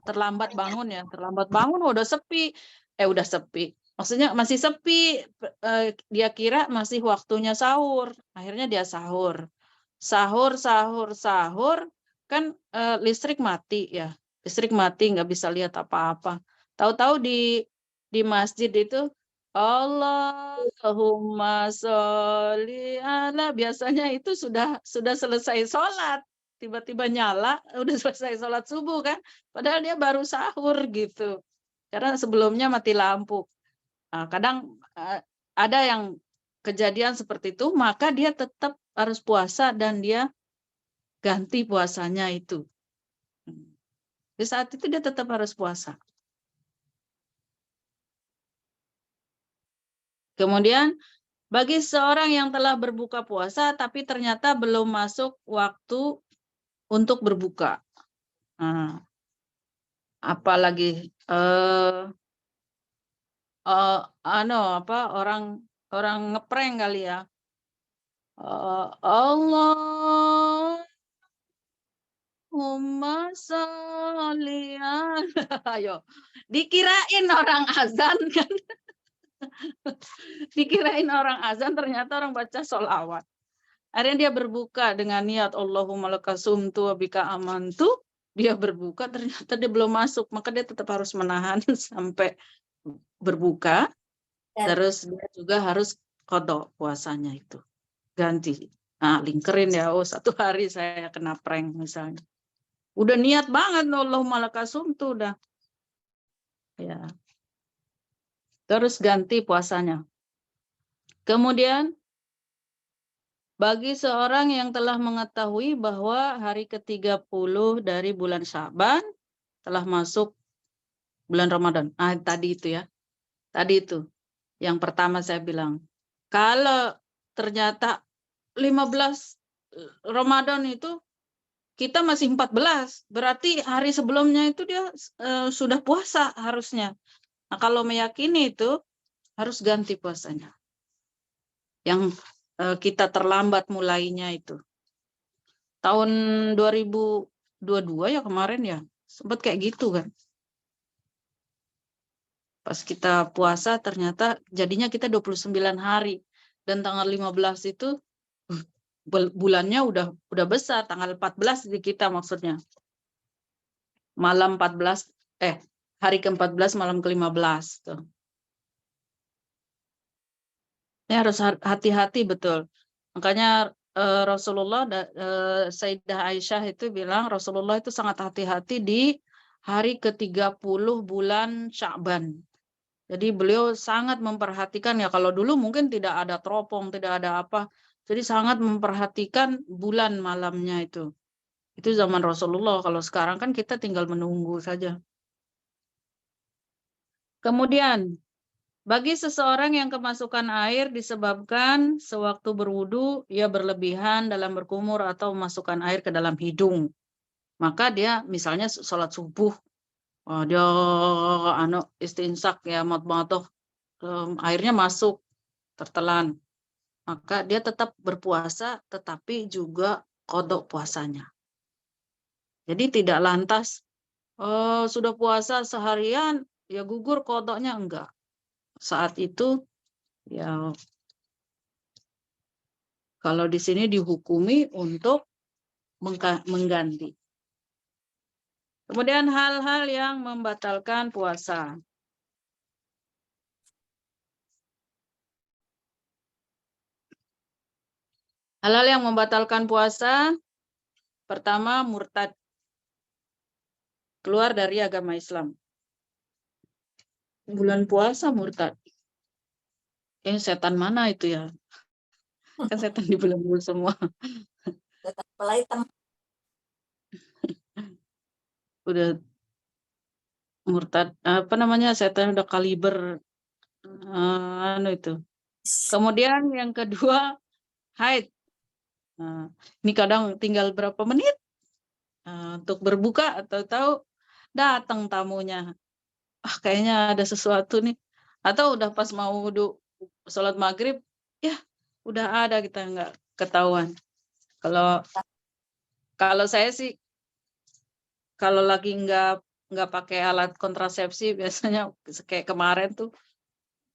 Speaker 1: terlambat bangun ya, terlambat bangun udah sepi, udah sepi. Maksudnya masih sepi, dia kira masih waktunya sahur. Akhirnya dia sahur. Sahur, kan listrik mati ya. Listrik mati, nggak bisa lihat apa-apa. Tahu-tahu di masjid itu Allahumma sholli ala, biasanya itu sudah selesai sholat. Tiba-tiba nyala, udah selesai sholat subuh kan, padahal dia baru sahur gitu, karena sebelumnya mati lampu. Nah, kadang ada yang kejadian seperti itu, maka dia tetap harus puasa dan dia ganti puasanya itu. Di saat itu dia tetap harus puasa. Kemudian bagi seorang yang telah berbuka puasa tapi ternyata belum masuk waktu untuk berbuka. Nah, apalagi orang ngeprank kali ya. Allahumma sholli ala. Ayo, dikirain orang azan kan. Dikirain orang azan, ternyata orang baca sholawat. Akhirnya dia berbuka dengan niat Allahumma lakasumtu wa bika amantu. Dia berbuka, ternyata dia belum masuk, maka dia tetap harus menahan sampai berbuka. Terus dia juga harus qadha puasanya itu. Ganti. Nah, lingkerin ya, satu hari saya kena prank misalnya. Udah niat banget Allahumma lakasumtu udah. Ya. Terus ganti puasanya. Kemudian bagi seorang yang telah mengetahui bahwa hari ke-30 dari bulan Sya'ban telah masuk bulan Ramadan. Tadi itu ya. Tadi itu. Yang pertama saya bilang, kalau ternyata 15 Ramadan itu kita masih 14, berarti hari sebelumnya itu dia sudah puasa harusnya. Nah, kalau meyakini itu harus ganti puasanya. Yang kita terlambat mulainya itu. Tahun 2022 ya kemarin ya, sempat kayak gitu kan. Pas kita puasa ternyata jadinya kita 29 hari. Dan tanggal 15 itu bulannya udah besar, tanggal 14 di kita maksudnya. Malam 14, hari ke-14 malam ke-15 tuh. Ini harus hati-hati betul. Makanya Rasulullah, Sayyidah Aisyah itu bilang Rasulullah itu sangat hati-hati di hari ke-30 bulan Sya'ban. Jadi beliau sangat memperhatikan ya, kalau dulu mungkin tidak ada teropong, tidak ada apa. Jadi sangat memperhatikan bulan malamnya itu. Itu zaman Rasulullah, kalau sekarang kan kita tinggal menunggu saja. Kemudian bagi seseorang yang kemasukan air disebabkan sewaktu berwudu ia berlebihan dalam berkumur atau memasukkan air ke dalam hidung, maka dia misalnya sholat subuh, dia istinsak ya, madmadah, airnya masuk tertelan, maka dia tetap berpuasa tetapi juga qadha puasanya. Jadi tidak lantas sudah puasa seharian ya gugur qadhanya, enggak. Saat itu ya kalau di sini dihukumi untuk mengganti. Kemudian hal-hal yang membatalkan puasa. Hal-hal yang membatalkan puasa, pertama murtad, keluar dari agama Islam. Bulan puasa murtad. Setan mana itu ya? Kan setan dibelenggu semua.
Speaker 5: Apalagi
Speaker 1: Udah murtad, apa namanya, setan udah kaliber anu itu. Kemudian yang kedua, haid. Nah, ini kadang tinggal berapa menit untuk berbuka, atau tahu datang tamunya. Kayaknya ada sesuatu nih. Atau udah pas mau wudhu sholat maghrib, ya udah ada, kita nggak ketahuan. Kalau saya sih, kalau lagi nggak pakai alat kontrasepsi, biasanya kayak kemarin tuh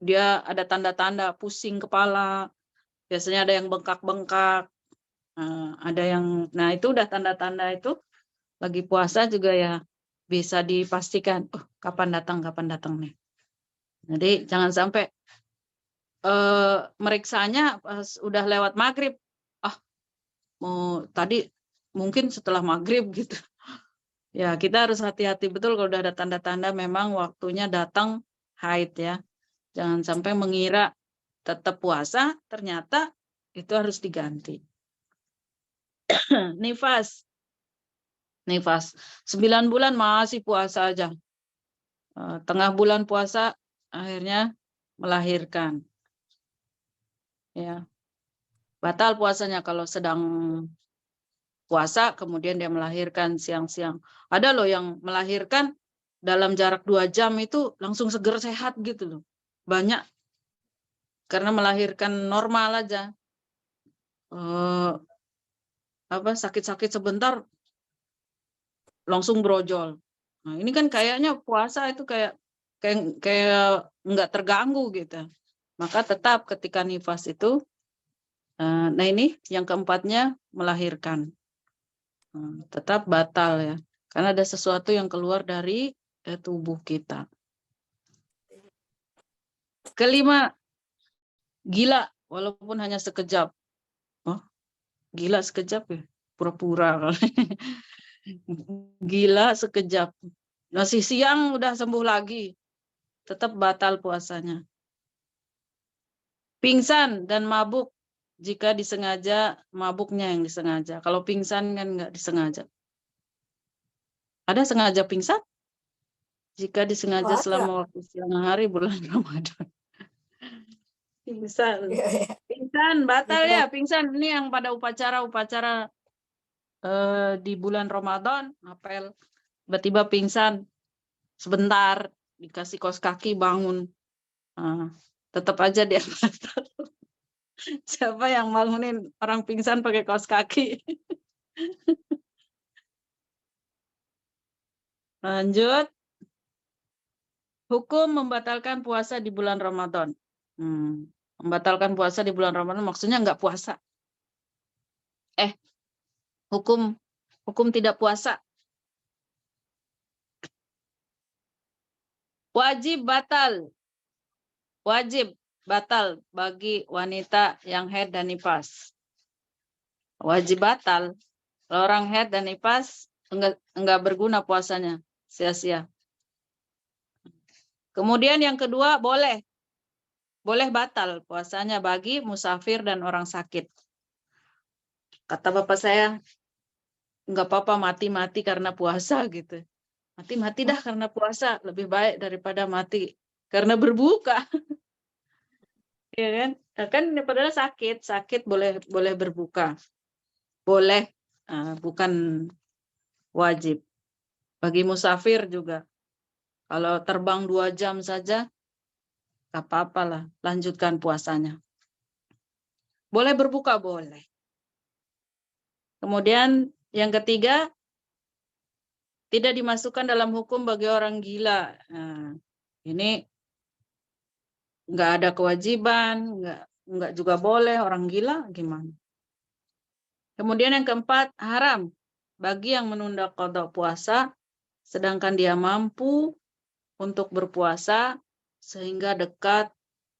Speaker 1: dia ada tanda-tanda pusing kepala, biasanya ada yang bengkak-bengkak, ada yang, nah itu udah tanda-tanda itu lagi puasa juga ya, bisa dipastikan kapan datang nih. Jadi jangan sampai meriksanya pas udah lewat maghrib, mau tadi mungkin setelah maghrib gitu. Ya, kita harus hati-hati betul kalau udah ada tanda-tanda memang waktunya datang haid ya. Jangan sampai mengira tetap puasa, ternyata itu harus diganti. Nifas. 9 bulan masih puasa aja. Tengah bulan puasa akhirnya melahirkan. Ya. Batal puasanya kalau sedang puasa kemudian dia melahirkan siang-siang. Ada loh yang melahirkan dalam jarak 2 jam itu langsung seger sehat gitu loh. Banyak. Karena melahirkan normal aja. Sakit-sakit sebentar langsung brojol. Nah, ini kan kayaknya puasa itu kayak nggak terganggu gitu. Maka tetap ketika nifas itu, nah ini yang keempatnya melahirkan. Tetap batal ya, karena ada sesuatu yang keluar dari tubuh kita. Kelima, gila walaupun hanya sekejap. Gila sekejap ya, pura-pura. Gila sekejap, masih siang udah sembuh lagi, tetap batal puasanya. Pingsan dan mabuk, jika disengaja, mabuknya yang disengaja. Kalau pingsan kan nggak disengaja. Ada sengaja pingsan? Jika disengaja selama waktu siang hari bulan Ramadan. Pingsan, batal ya. Pingsan ini yang pada upacara-upacara di bulan Ramadan, apel, tiba-tiba pingsan sebentar, dikasih kaos kaki bangun. Tetap aja dia batal. Siapa yang bangunin orang pingsan pakai kaos kaki? Lanjut. Hukum membatalkan puasa di bulan Ramadan. Membatalkan puasa di bulan Ramadan maksudnya nggak puasa. Hukum tidak puasa. Wajib batal bagi wanita yang haid dan nifas. Wajib batal. Kalau orang haid dan nifas enggak berguna puasanya, sia-sia. Kemudian yang kedua, boleh batal puasanya bagi musafir dan orang sakit. Kata bapak saya, enggak apa-apa mati-mati karena puasa gitu. Mati-mati dah karena puasa, lebih baik daripada mati karena berbuka. Ya kan? Kan padahal sakit boleh berbuka. Boleh, bukan wajib. Bagi musafir juga. Kalau terbang 2 jam saja, gak apa-apa lah, lanjutkan puasanya. Boleh berbuka, boleh. Kemudian yang ketiga, tidak dimasukkan dalam hukum bagi orang gila. Ini nggak ada kewajiban, nggak juga boleh, orang gila gimana. Kemudian yang keempat, haram bagi yang menunda qada puasa, sedangkan dia mampu untuk berpuasa sehingga dekat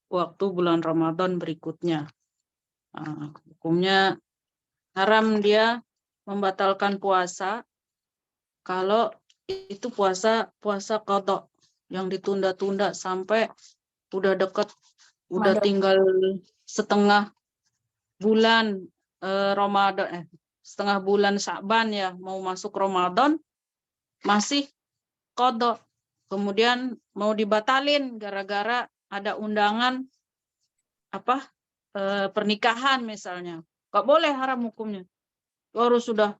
Speaker 1: waktu bulan Ramadan berikutnya. Hukumnya haram dia membatalkan puasa kalau itu puasa qada yang ditunda-tunda sampai udah dekat Udah tinggal setengah bulan Ramadan, setengah bulan Sya'ban ya, mau masuk Ramadan, masih qadha. Kemudian mau dibatalin gara-gara ada undangan pernikahan misalnya. Gak boleh, haram hukumnya. Harus sudah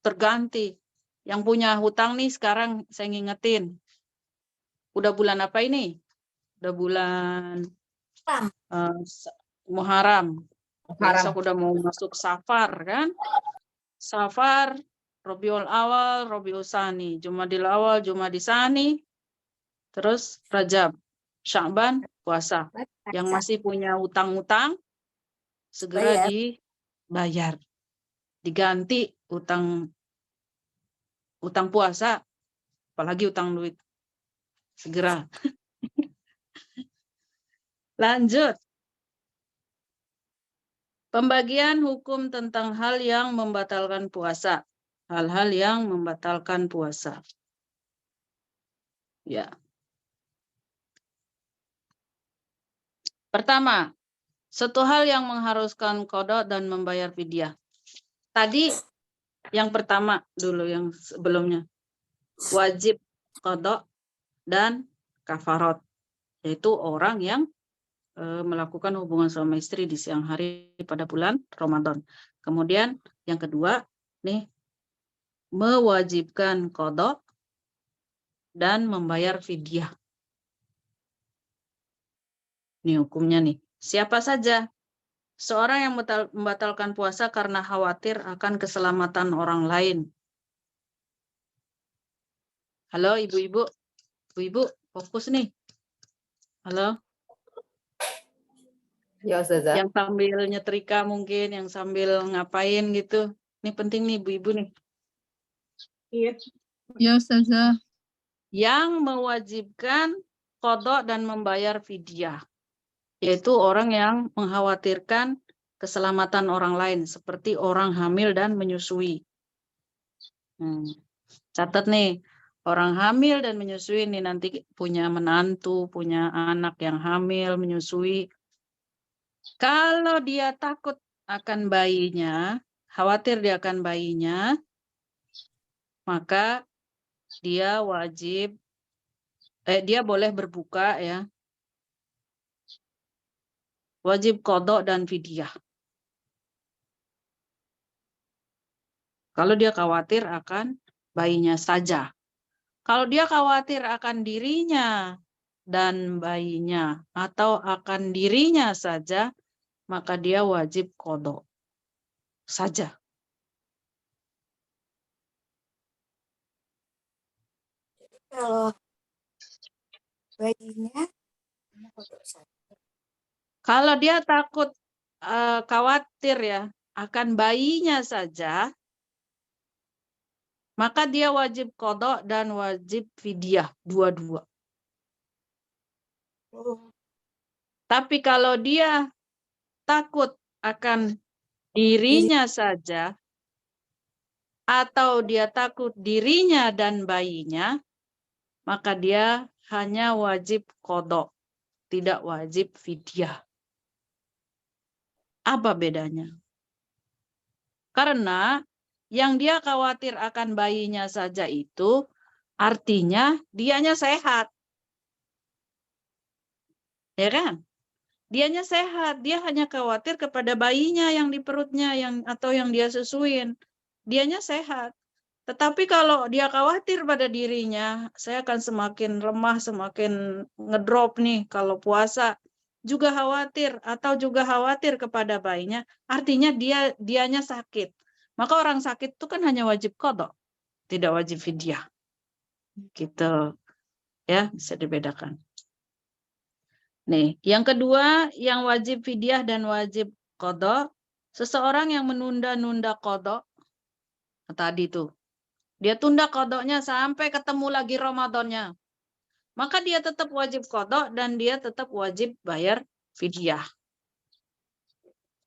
Speaker 1: terganti. Yang punya hutang nih sekarang saya ngingetin. Udah bulan apa ini? Udah bulan Muharram. Besok udah mau masuk Safar kan? Safar, Rabiul Awal, Rabiul Tsani, Jumadil Awal, Jumadil Tsani, terus Rajab, Sya'ban, puasa. Yang masih punya utang-utang segera dibayar. Diganti utang puasa, apalagi utang duit. Segera. Lanjut. Pembagian hukum tentang hal yang membatalkan puasa. Hal-hal yang membatalkan puasa. Ya. Pertama, satu hal yang mengharuskan qadha dan membayar fidyah. Tadi yang pertama dulu, yang sebelumnya. Wajib qadha dan kafarat. Yaitu orang yang melakukan hubungan suami istri di siang hari pada bulan Ramadan. Kemudian yang kedua, nih, mewajibkan qadha dan membayar fidyah. Ini hukumnya nih. Siapa saja? Seorang yang membatalkan puasa karena khawatir akan keselamatan orang lain. Halo ibu-ibu. Ibu-ibu, fokus nih. Halo.
Speaker 2: Ya, Ustazah.
Speaker 1: Yang sambil nyetrika mungkin, yang sambil ngapain gitu. Ini penting nih ibu-ibu nih.
Speaker 4: Iya.
Speaker 6: Ya, Ustazah.
Speaker 1: Yang mewajibkan qadha dan membayar fidyah. Yaitu orang yang mengkhawatirkan keselamatan orang lain. Seperti orang hamil dan menyusui. Catat nih. Orang hamil dan menyusui ini nanti punya menantu, punya anak yang hamil, menyusui. Kalau dia takut akan bayinya, khawatir dia akan bayinya, maka dia wajib, dia boleh berbuka ya. Wajib qadha dan fidyah. Kalau dia khawatir akan bayinya saja. Kalau dia khawatir akan dirinya dan bayinya atau akan dirinya saja, maka dia wajib qadha saja.
Speaker 5: Kalau bayinya
Speaker 1: Kalau dia takut khawatir ya akan bayinya saja, maka dia wajib qadha dan wajib fidyah dua-dua. Tapi kalau dia takut akan dirinya saja atau dia takut dirinya dan bayinya, maka dia hanya wajib qadha, tidak wajib fidyah. Apa bedanya? Karena yang dia khawatir akan bayinya saja itu artinya dianya sehat. Ya kan? Dianya sehat, dia hanya khawatir kepada bayinya yang di perutnya atau yang dia susuin. Dianya sehat. Tetapi kalau dia khawatir pada dirinya, saya akan semakin lemah, semakin ngedrop nih kalau puasa. Juga khawatir atau juga khawatir kepada bayinya, artinya dianya sakit. Maka orang sakit itu kan hanya wajib qadha, tidak wajib fidyah. Gitu. Ya, bisa dibedakan. Nih, yang kedua, yang wajib fidyah dan wajib qadha, seseorang yang menunda-nunda qadha tadi tuh. Dia tunda qadhanya sampai ketemu lagi Ramadannya. Maka dia tetap wajib qadha dan dia tetap wajib bayar fidyah.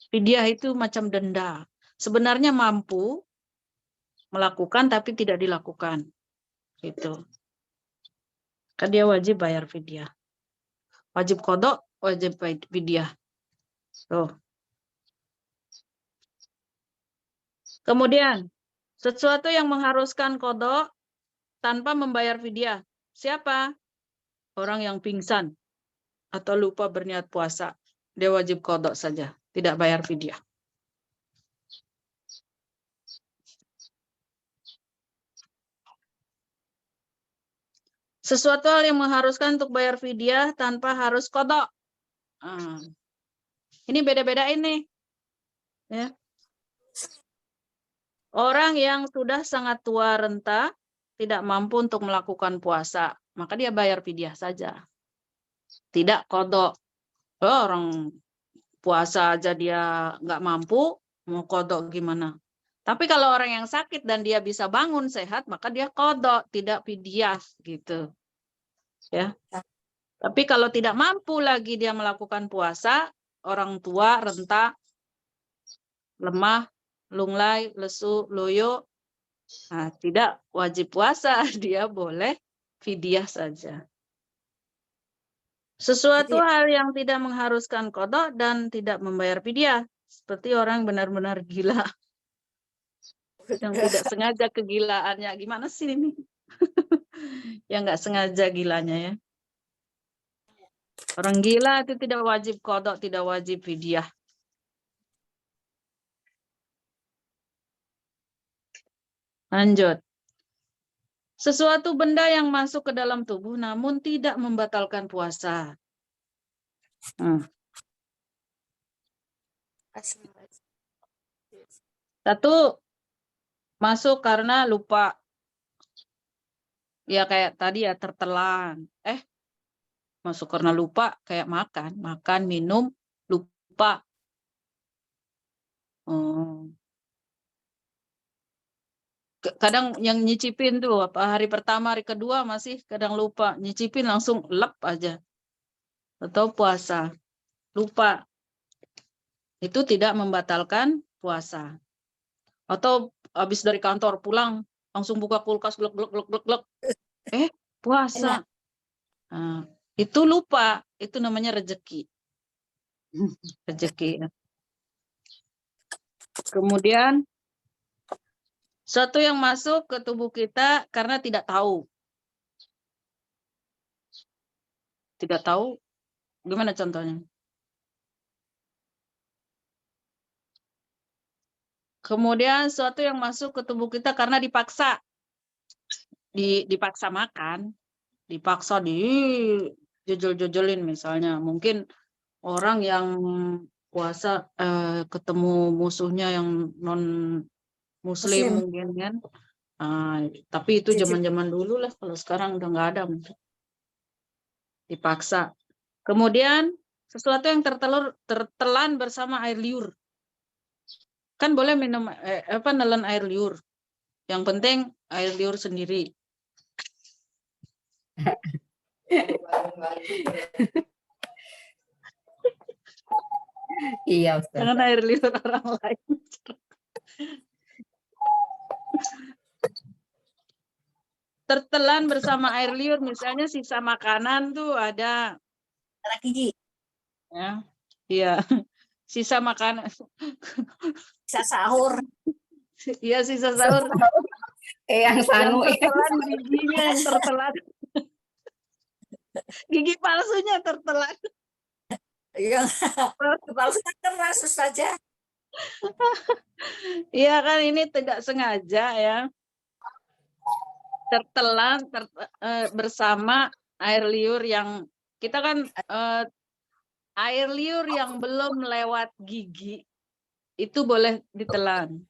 Speaker 1: Fidyah itu macam denda. Sebenarnya mampu melakukan tapi tidak dilakukan. Gitu. Kan dia wajib bayar fidyah. Wajib qadha wajib fidyah. Tuh. Kemudian, sesuatu yang mengharuskan qada tanpa membayar fidyah. Siapa? Orang yang pingsan atau lupa berniat puasa. Dia wajib qada saja, tidak bayar fidyah. Sesuatu hal yang mengharuskan untuk bayar fidyah tanpa harus qada. Ini beda-beda ini. Ya. Orang yang sudah sangat tua renta, tidak mampu untuk melakukan puasa, maka dia bayar fidyah saja. Tidak qada. Orang puasa aja dia nggak mampu, mau qada gimana? Tapi kalau orang yang sakit dan dia bisa bangun sehat, maka dia qada, tidak fidyah gitu. Ya. Tapi kalau tidak mampu lagi dia melakukan puasa, orang tua, renta, lemah, lunglai, lesu, loyo, nah, tidak wajib puasa, dia boleh fidyah saja. Sesuatu hal yang tidak mengharuskan qada dan tidak membayar fidyah, seperti orang benar-benar gila. Yang tidak sengaja kegilaannya, gimana sih ini? Yang nggak sengaja gilanya ya. Orang gila itu tidak wajib qada, tidak wajib fidyah. Lanjut. Sesuatu benda yang masuk ke dalam tubuh namun tidak membatalkan puasa. Satu, masuk karena lupa. Ya kayak tadi ya, tertelan. Masuk karena lupa, kayak makan, minum, lupa. Kadang yang nyicipin tuh, hari pertama, hari kedua masih kadang lupa. Nyicipin langsung lep aja. Atau puasa. Lupa. Itu tidak membatalkan puasa. Atau habis dari kantor pulang, langsung buka kulkas, glek. Puasa. Nah, itu lupa. Itu namanya rezeki. Rezeki. Kemudian, sesuatu yang masuk ke tubuh kita karena tidak tahu. Tidak tahu, gimana contohnya? Kemudian sesuatu yang masuk ke tubuh kita karena dipaksa. Dipaksa makan, dipaksa dijojol-jojolin misalnya. Mungkin orang yang puasa ketemu musuhnya yang non-muslim mungkin kan. Tapi itu zaman-zaman dulu lah, kalau sekarang udah nggak ada. Dipaksa. Kemudian sesuatu yang tertelan bersama air liur. Kan boleh minum nelen air liur. Yang penting air liur sendiri.
Speaker 2: Iya, Ustaz.
Speaker 1: Jangan air liur orang lain. Tertelan bersama air liur, misalnya sisa makanan tuh ada.
Speaker 3: Gigi.
Speaker 1: Ya, iya. Sisa makanan.
Speaker 3: Bisa sahur.
Speaker 1: Iya, sisa sahur.
Speaker 2: Yang sanu
Speaker 1: yang tertelan giginya yang tertelan. Gigi palsunya tertelan.
Speaker 3: Yang palsunya keras saja.
Speaker 1: Iya kan, ini tidak sengaja ya. Tertelan bersama air liur yang kita kan air liur yang belum lewat gigi itu boleh ditelan.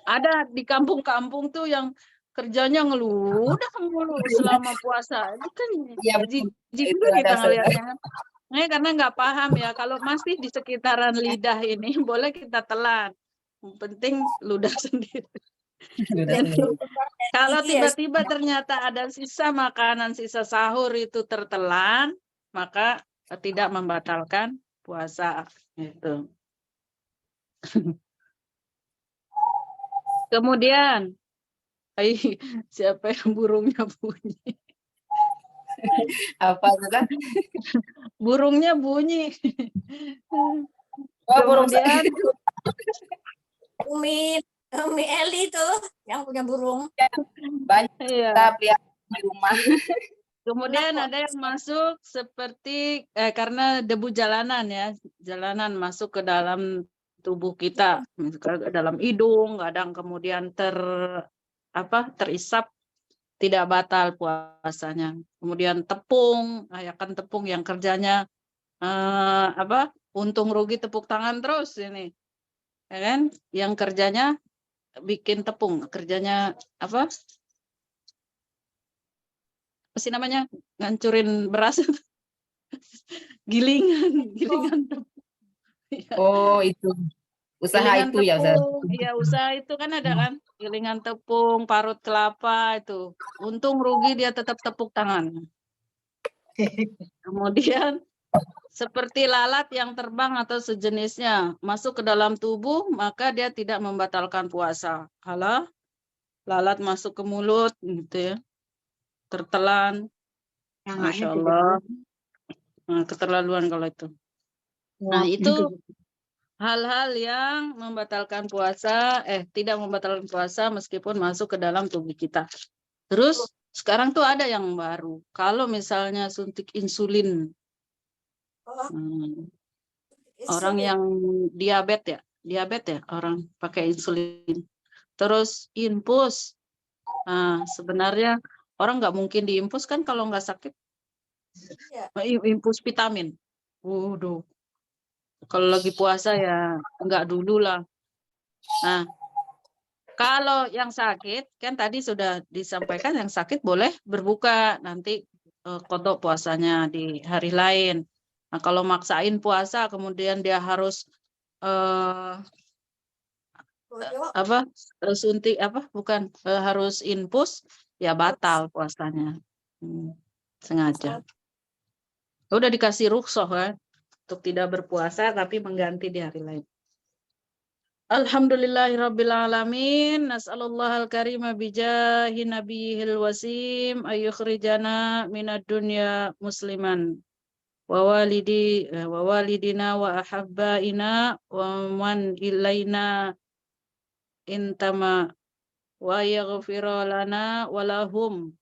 Speaker 1: Ada di kampung-kampung tuh yang kerjanya ngeludah mulu selama puasa. Itu kan jijik juga kita ngelihatnya. Nah, karena nggak paham ya, kalau masih di sekitaran lidah ini boleh kita telan. Yang penting ludah sendiri. Kalau tiba-tiba ternyata ada sisa makanan, sisa sahur itu tertelan, maka tidak membatalkan puasa. Gitu. Kemudian, siapa yang burungnya bunyi?
Speaker 2: Apa Ustazah?
Speaker 1: Burungnya bunyi.
Speaker 2: Oh, burung
Speaker 1: Kemudian
Speaker 5: Umi Eli tuh yang punya burung.
Speaker 2: banyak
Speaker 1: iya.
Speaker 2: kita pelihara di rumah.
Speaker 1: Kemudian
Speaker 5: Enak kok.
Speaker 1: ada yang masuk seperti karena debu jalanan ya, jalanan masuk ke dalam tubuh kita, ke dalam hidung, kadang kemudian terisap, tidak batal puasanya. Kemudian tepung, ayakan tepung yang kerjanya untung rugi tepuk tangan terus ini, ya kan? Yang kerjanya bikin tepung, kerjanya apa sih namanya, ngancurin beras. gilingan tepung. Ya,
Speaker 2: Oh, itu usaha
Speaker 1: gilingan
Speaker 2: itu ya Ustazah.
Speaker 1: tepung, iya usaha itu kan ada kan, gilingan tepung, parut kelapa itu. Untung rugi dia tetap tepuk tangan. Kemudian seperti lalat yang terbang atau sejenisnya masuk ke dalam tubuh, maka dia tidak membatalkan puasa. Halah, lalat masuk ke mulut gitu ya, tertelan, Masya Allah. Nah, keterlaluan kalau itu. Nah, itu hal-hal yang membatalkan puasa, tidak membatalkan puasa meskipun masuk ke dalam tubuh kita. Terus sekarang tuh ada yang baru. Kalau misalnya suntik insulin, orang yang diabetes ya, orang pakai insulin. Terus infus. Nah, sebenarnya orang nggak mungkin diinfus kan kalau nggak sakit. Infus vitamin. Waduh. Kalau lagi puasa ya nggak dulu lah. Nah, kalau yang sakit, kan tadi sudah disampaikan yang sakit boleh berbuka, nanti kodok puasanya di hari lain. Nah, kalau maksain puasa, kemudian dia harus suntik harus infus, ya batal puasanya. Sengaja. Udah dikasih rukhsah kan untuk tidak berpuasa tapi mengganti di hari lain. Alhamdulillahirabbil alamin, nas'alullahal karima bijahi nabiyil wasim ayyukhrijana minad dunya musliman wa walidina wa ahabbaina wa man ilaina intama wa yaghfira lana wa lahum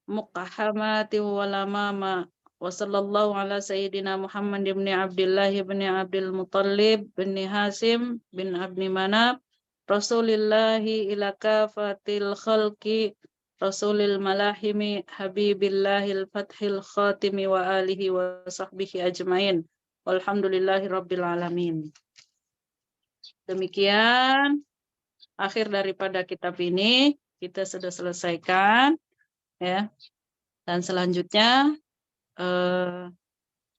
Speaker 1: muqahamati wa lamama. Wa sallallahu ala sayyidina Muhammad ibn Abdullah ibn Abdul Muttalib bin Hasim bin Abni Manab Rasulillahi ila kafatil khalqi Rasulil malahimi Habibillahil fathil khatimi wa alihi wa sahbihi ajmain. Walhamdulillahi rabbil alamin. Demikian akhir daripada kitab ini kita sudah selesaikan ya. Dan selanjutnya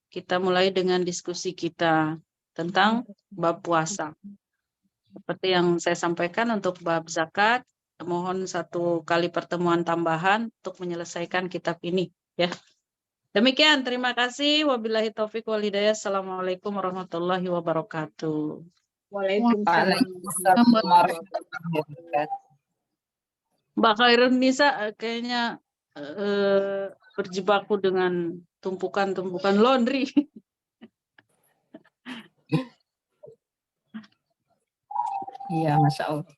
Speaker 1: kita mulai dengan diskusi kita tentang bab puasa. Seperti yang saya sampaikan untuk bab zakat, mohon 1 kali pertemuan tambahan untuk menyelesaikan kitab ini ya. Demikian, terima kasih. Wabillahi taufiq wal hidayah. Assalamualaikum warahmatullahi wabarakatuh.
Speaker 4: Waalaikumsalam.
Speaker 1: Mbak Khairun Nisa kayaknya berjibaku dengan tumpukan-tumpukan laundry.
Speaker 2: Iya, Masya Allah.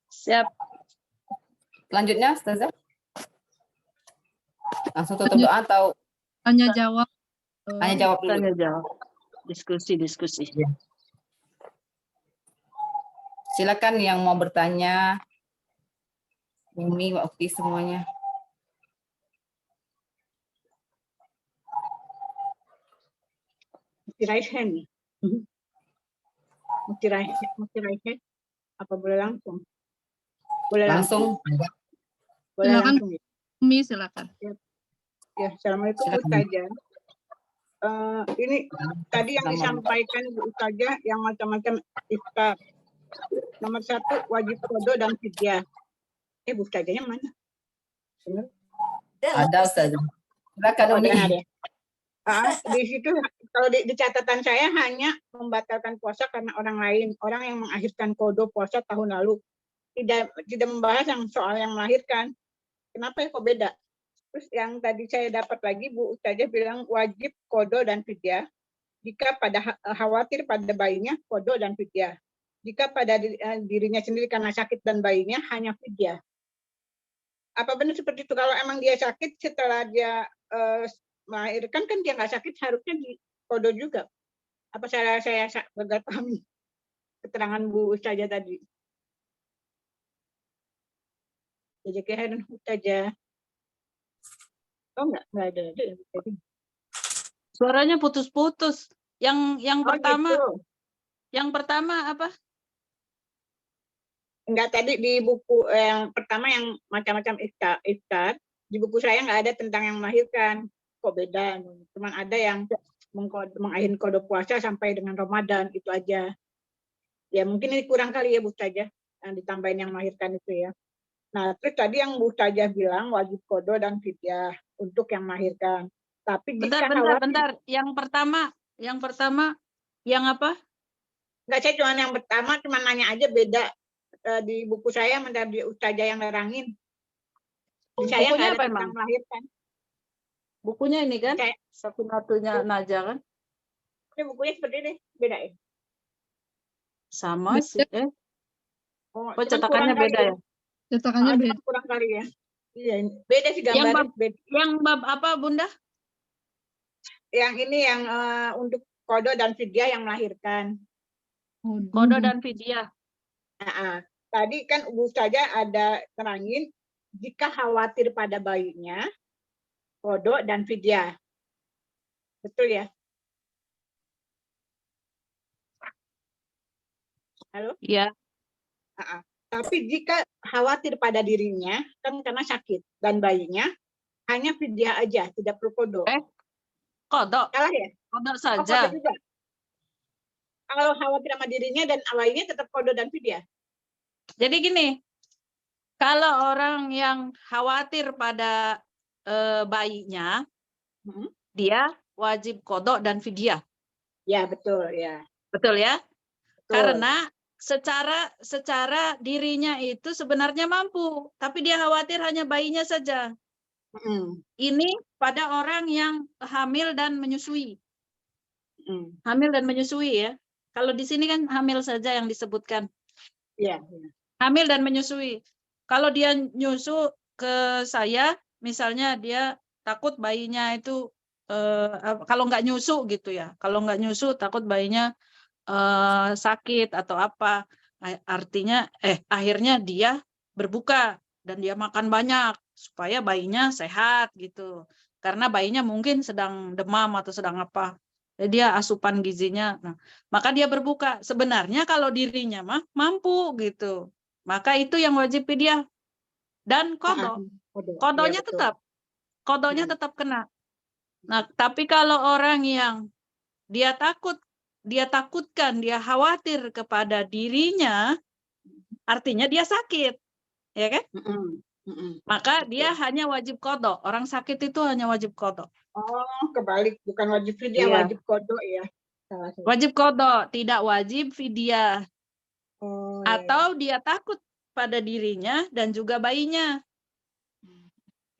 Speaker 1: Siap.
Speaker 2: Selanjutnya, Ustazah. Langsung tutup doa atau
Speaker 6: Tanya jawab.
Speaker 2: hanya jawab dulu?
Speaker 1: Tanya jawab. Diskusi.
Speaker 2: Silakan yang mau bertanya. Umi, Wakti semuanya.
Speaker 4: Raise hand. Mesti raise hand. Apa boleh langsung? Boleh langsung. Boleh
Speaker 6: Silakan.
Speaker 4: langsung.
Speaker 6: Umi, silakan.
Speaker 4: Ya, assalamualaikum Bu Ustazah. Ini tadi yang disampaikan Bu Ustazah yang macam-macam iftar. Nomor 1 wajib qada dan fidyah. Bu Ustazahnya mana? Benar?
Speaker 2: Ada Ustazah. Silakan Umi.
Speaker 4: Di situ kalau di catatan saya hanya membatalkan puasa karena orang lain, orang yang mengakhirkan qada puasa tahun lalu. Tidak membahas yang soal yang melahirkan. Kenapa kok beda? Terus yang tadi saya dapat lagi, Bu Ustazah bilang wajib qada dan fidyah. Jika khawatir pada bayinya, qada dan fidyah. Jika pada dirinya sendiri karena sakit dan bayinya, hanya fidyah. Apa benar seperti itu? Kalau emang dia sakit setelah dia melahirkan, kan dia nggak sakit, harusnya di qada juga. Apa saya gagal paham keterangan Bu Ustazah tadi? Jazakallahu Ustazah. Oh enggak ada.
Speaker 1: Suaranya putus-putus. Yang pertama,
Speaker 4: Gitu.
Speaker 1: yang pertama apa?
Speaker 4: Enggak, tadi di buku yang pertama yang macam-macam iftar, di buku saya nggak ada tentang yang melahirkan. Kok beda? Cuman ada yang mengakhiri qada puasa sampai dengan Ramadan, itu aja. Ya mungkin ini kurang kali ya Bu Ustazah, yang ditambahin yang melahirkan itu ya. Nah, terus tadi yang Bu Ustazah bilang wajib qada dan fidyah untuk yang melahirkan. Tapi jika
Speaker 1: Bentar. Yang pertama, yang apa?
Speaker 4: Enggak, saya cuma yang pertama cuma nanya aja, beda di buku saya menurut di Ustazah yang nerangin. Di saya nggak ada
Speaker 1: apa
Speaker 4: tentang
Speaker 1: emang?
Speaker 4: melahirkan.
Speaker 1: Bukunya ini kan?
Speaker 4: Kayak
Speaker 1: Safinatunya Najah kan?
Speaker 4: ini bukunya seperti ini, beda ya?
Speaker 1: Sama sih.
Speaker 4: Oh,
Speaker 1: Oh,
Speaker 4: cuman
Speaker 1: cetakannya
Speaker 4: kurang
Speaker 1: beda
Speaker 4: kali
Speaker 1: ya?
Speaker 6: Cetakannya
Speaker 4: cuman
Speaker 6: beda.
Speaker 4: kurang kali ya. Iya, beda sih gambarnya.
Speaker 1: Yang bab apa, Bunda?
Speaker 4: Yang ini yang untuk qada dan fidyah yang melahirkan.
Speaker 1: Qada dan fidyah.
Speaker 4: Tadi kan Bu Ustazah ada terangin jika khawatir pada bayinya, qada dan fidyah. Betul ya? Halo?
Speaker 1: Iya.
Speaker 4: Tapi jika khawatir pada dirinya, kan karena sakit, dan bayinya, hanya fidyah aja, tidak perlu qada.
Speaker 1: Qada.
Speaker 4: Salah ya?
Speaker 1: Qada
Speaker 4: Oh,
Speaker 1: saja.
Speaker 4: qada juga. Kalau khawatir sama dirinya dan bayinya tetap qada dan fidyah.
Speaker 1: Jadi gini, kalau orang yang khawatir pada bayinya, dia wajib qada dan fidyah.
Speaker 4: Ya, betul ya.
Speaker 1: Betul ya?
Speaker 4: Betul.
Speaker 1: Karena secara dirinya itu sebenarnya mampu, tapi dia khawatir hanya bayinya saja. Ini pada orang yang hamil dan menyusui. Hamil dan menyusui ya. Kalau di sini kan hamil saja yang disebutkan.
Speaker 4: Iya.
Speaker 1: Hamil dan menyusui. Kalau dia nyusu ke saya, misalnya dia takut bayinya itu kalau nggak nyusu gitu ya. Kalau nggak nyusu takut bayinya sakit atau apa. Artinya akhirnya dia berbuka dan dia makan banyak supaya bayinya sehat gitu. Karena bayinya mungkin sedang demam atau sedang apa. Jadi dia asupan gizinya. Nah, maka dia berbuka. Sebenarnya kalau dirinya mah mampu gitu. Maka itu yang wajib fidyah. Dan qada. Qadanya tetap kena. Nah, tapi kalau orang yang dia takutkan, dia khawatir kepada dirinya, artinya dia sakit, ya kan? Maka dia hanya wajib qada. Orang sakit itu hanya wajib qada.
Speaker 4: Oh, kebalik, bukan wajib fidyah,
Speaker 1: Iya.
Speaker 4: wajib qada ya.
Speaker 1: Wajib qada, tidak wajib fidyah.
Speaker 4: Oh,
Speaker 1: Atau dia takut pada dirinya dan juga bayinya.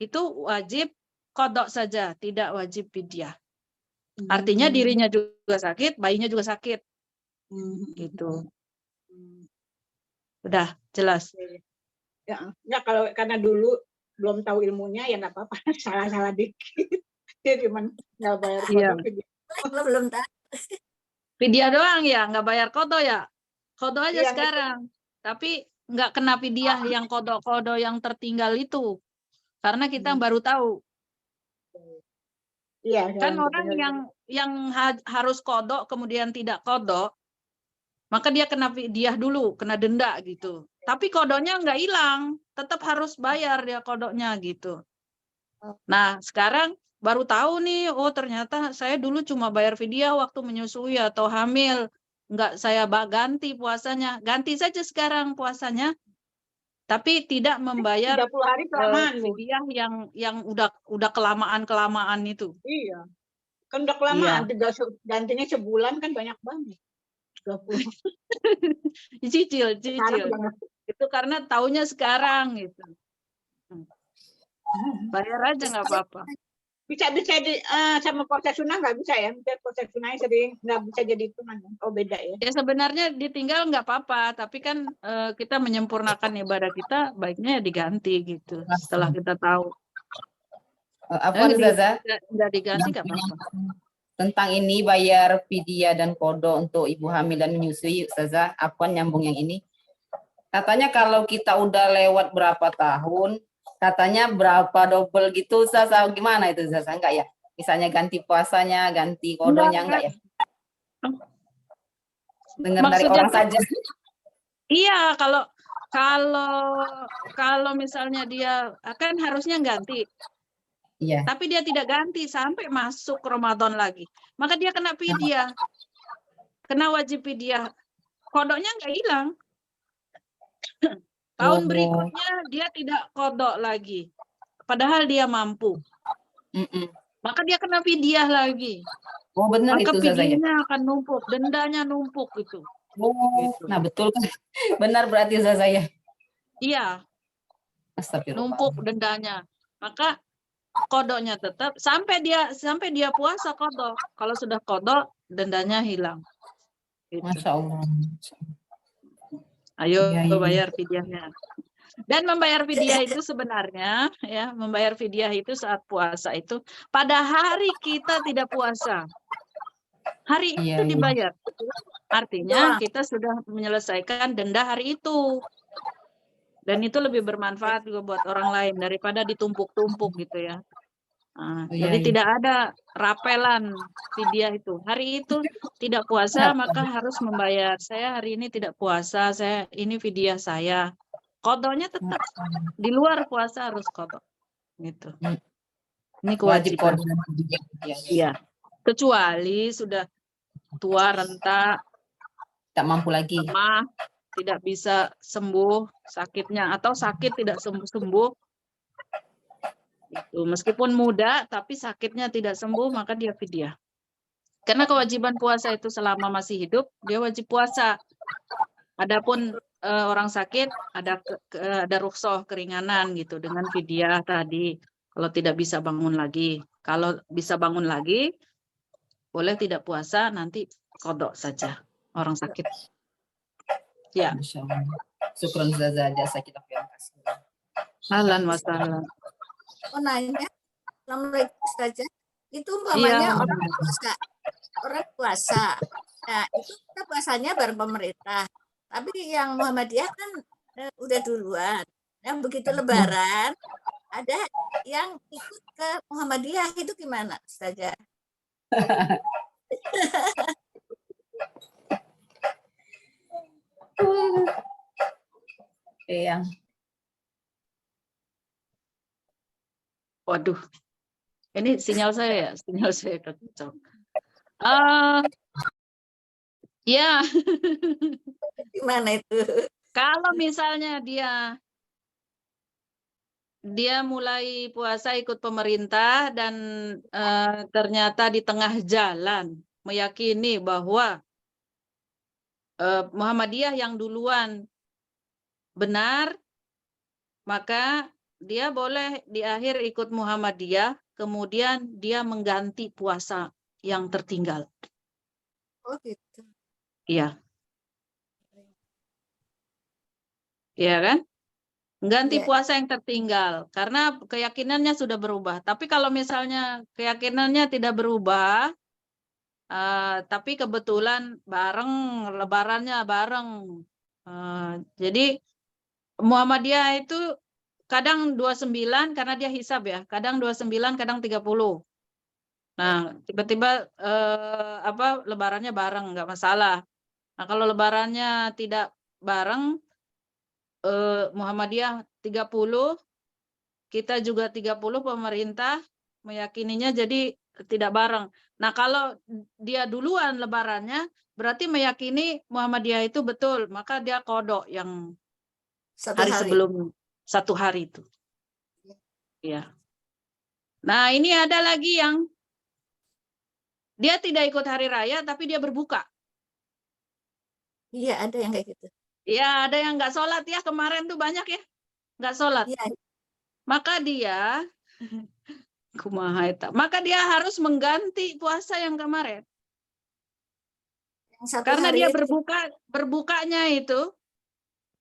Speaker 1: Itu wajib qada saja, tidak wajib fidyah. Artinya dirinya juga sakit, bayinya juga sakit. Gitu. Udah jelas.
Speaker 4: Ya kalau karena dulu belum tahu ilmunya ya nggak apa-apa, salah-salah dikit. Dia cuma nggak bayar qada.
Speaker 5: Belum tahu.
Speaker 1: Fidyah doang ya, nggak bayar qada ya. Qada aja
Speaker 4: Iya,
Speaker 1: sekarang. Tapi nggak kena fidyah yang qada yang tertinggal itu. Karena kita baru tahu.
Speaker 4: Iya,
Speaker 1: Kan orang yang harus qada kemudian tidak qada, maka dia kena fidyah dulu, kena denda gitu. Tapi qadanya nggak hilang, tetap harus bayar dia qadanya gitu. Nah, sekarang baru tahu nih, oh ternyata saya dulu cuma bayar fidyah waktu menyusui atau hamil. Nggak saya ganti puasanya. Ganti saja sekarang puasanya. Tapi tidak membayar
Speaker 4: 30 hari kelamaan, Bu.
Speaker 1: fidyah yang udah kelamaan itu.
Speaker 4: Iya. Kan udah kelamaan, gantinya sebulan kan banyak banget. 30.
Speaker 1: Cicil. Itu karena taunya sekarang gitu. Bayar aja nggak apa-apa.
Speaker 4: Bisa sama puasa sunnah nggak bisa ya? Bisa puasa sunnah sering nggak bisa jadi hitungan. Oh beda ya.
Speaker 1: Ya sebenarnya ditinggal nggak apa-apa, tapi kan kita menyempurnakan ibadah kita, baiknya ya diganti gitu. Setelah kita tahu.
Speaker 2: Afwan Ustazah,
Speaker 1: Nggak diganti nggak apa-apa.
Speaker 2: tentang ini bayar fidyah dan kodo untuk ibu hamil dan menyusui, Ustazah, Afwan nyambung yang ini. Katanya kalau kita udah lewat berapa tahun, katanya berapa double gitu, Ustazah, gimana itu Ustazah? Enggak ya? Misalnya ganti puasanya, ganti kodonya, enggak ya? Dengar dari
Speaker 1: Maksudnya
Speaker 2: orang saja.
Speaker 1: Iya, kalau misalnya dia akan harusnya ganti,
Speaker 2: Iya.
Speaker 1: tapi dia tidak ganti sampai masuk Ramadan lagi, maka dia kena fidyah, kena wajib fidyah. Kodoknya nggak hilang. Tahun berikutnya dia tidak kodok lagi, padahal dia mampu. Maka dia kena fidyah lagi.
Speaker 2: Oh benar
Speaker 1: Maka
Speaker 2: itu Ustazah ya?
Speaker 1: fidyahnya akan numpuk, dendanya numpuk gitu.
Speaker 2: Oh, nah betul kan? Benar berarti Ustazah ya?
Speaker 1: Iya,
Speaker 2: Astagfirullah.
Speaker 1: numpuk dendanya. Maka kodoknya tetap sampai dia puasa kodok. Kalau sudah kodok, dendanya hilang. Gitu.
Speaker 2: Masya Allah.
Speaker 1: Ayo
Speaker 2: Iya.
Speaker 1: bayar fidyahnya. Dan membayar fidyah itu sebenarnya ya, membayar fidyah itu saat puasa itu pada hari kita tidak puasa. Hari itu
Speaker 2: Iya.
Speaker 1: dibayar. Artinya kita sudah menyelesaikan denda hari itu. Dan itu lebih bermanfaat juga buat orang lain daripada ditumpuk-tumpuk gitu ya. Nah, jadi tidak ada rapelan fidyah itu. Hari itu tidak puasa maka harus membayar. Saya hari ini tidak puasa, saya ini fidyah saya. Kodoknya tetap di luar puasa harus kodok. Gitu. Ini kewajiban. Iya. Kecuali sudah tua renta,
Speaker 2: tak mampu lagi.
Speaker 1: lemah, tidak bisa sembuh sakitnya atau sakit tidak sembuh-sembuh. Itu meskipun muda tapi sakitnya tidak sembuh maka dia fidyah. Karena kewajiban puasa itu selama masih hidup dia wajib puasa. Adapun orang sakit ada rukhsah keringanan gitu dengan fidyah tadi kalau tidak bisa bangun lagi. Kalau bisa bangun lagi boleh tidak puasa nanti kodok saja orang sakit. Ya.
Speaker 2: Syukran Ustazah jasa kita kasih.
Speaker 1: Ahlan wa sahlan.
Speaker 5: Mau nanya, Assalamualaikum Ustazah. Itu umpamanya orang puasa. Nah, itu kita puasanya bareng pemerintah. Tapi yang Muhammadiyah kan udah duluan. Yang begitu Lebaran, ada yang ikut ke Muhammadiyah, itu gimana Ustazah?
Speaker 2: Yang
Speaker 1: Waduh, ini sinyal saya kacau. Ya,
Speaker 5: Gimana itu?
Speaker 1: kalau misalnya dia mulai puasa ikut pemerintah dan ternyata di tengah jalan meyakini bahwa Muhammadiyah yang duluan benar, maka dia boleh di akhir ikut Muhammadiyah, kemudian dia mengganti puasa yang tertinggal.
Speaker 5: Oh gitu.
Speaker 1: Iya. Iya kan? Ganti puasa yang tertinggal karena keyakinannya sudah berubah. Tapi kalau misalnya keyakinannya tidak berubah, tapi kebetulan lebarannya bareng. Jadi Muhammadiyah itu kadang 29 karena dia hisab ya, kadang 29, kadang 30. Nah, tiba-tiba lebarannya bareng, nggak masalah. Nah, kalau lebarannya tidak bareng, Muhammadiyah 30, kita juga 30, pemerintah meyakininya jadi tidak bareng. Nah, kalau dia duluan lebarannya, berarti meyakini Muhammadiyah itu betul, maka dia kodok yang hari sebelum 1 hari itu. Ya. Nah, ini ada lagi yang dia tidak ikut hari raya, tapi dia berbuka.
Speaker 5: Iya, ada yang kayak gitu.
Speaker 1: Ya, ada yang nggak sholat ya, kemarin tuh banyak ya, nggak sholat.
Speaker 5: Iya.
Speaker 1: maka dia kumaha eta, maka dia harus mengganti puasa yang kemarin.
Speaker 5: Yang satu
Speaker 1: Karena
Speaker 5: hari
Speaker 1: dia
Speaker 5: itu
Speaker 1: berbukanya itu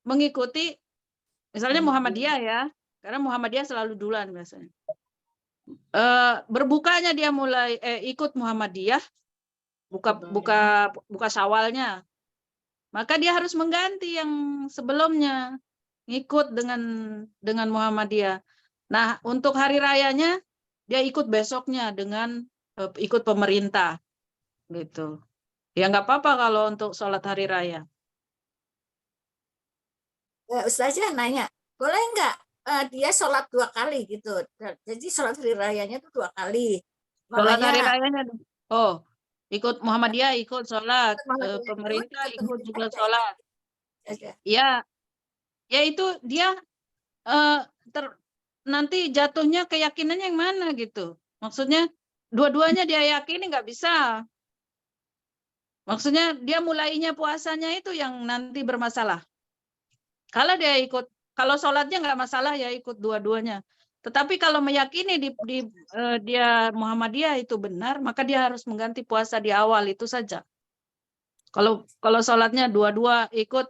Speaker 1: mengikuti misalnya Muhammadiyah ya. Karena Muhammadiyah selalu duluan biasanya. Berbukanya dia mulai ikut Muhammadiyah, buka Syawalnya. Maka dia harus mengganti yang sebelumnya, ngikut dengan Muhammadiyah. Nah, untuk hari rayanya dia ikut besoknya dengan ikut pemerintah, gitu. Ya nggak apa-apa kalau untuk sholat hari raya.
Speaker 5: Ustazah nanya, boleh nggak dia sholat 2 kali gitu? Jadi sholat hari rayanya itu 2 kali.
Speaker 1: Sholat hari
Speaker 5: Makanya
Speaker 1: rayanya, ikut Muhammadiyah, ikut sholat,
Speaker 5: Muhammadiyah
Speaker 1: pemerintah
Speaker 5: ikut
Speaker 1: ikut juga
Speaker 5: pemerintah
Speaker 1: sholat.
Speaker 5: aja.
Speaker 1: Ya itu dia nanti jatuhnya keyakinannya yang mana gitu. Maksudnya dua-duanya dia yakini nggak bisa. Maksudnya dia mulainya puasanya itu yang nanti bermasalah. Kalau sholatnya nggak masalah ya ikut dua-duanya. Tetapi kalau meyakini dia Muhammadiyah itu benar, maka dia harus mengganti puasa di awal itu saja. Kalau sholatnya dua-dua ikut,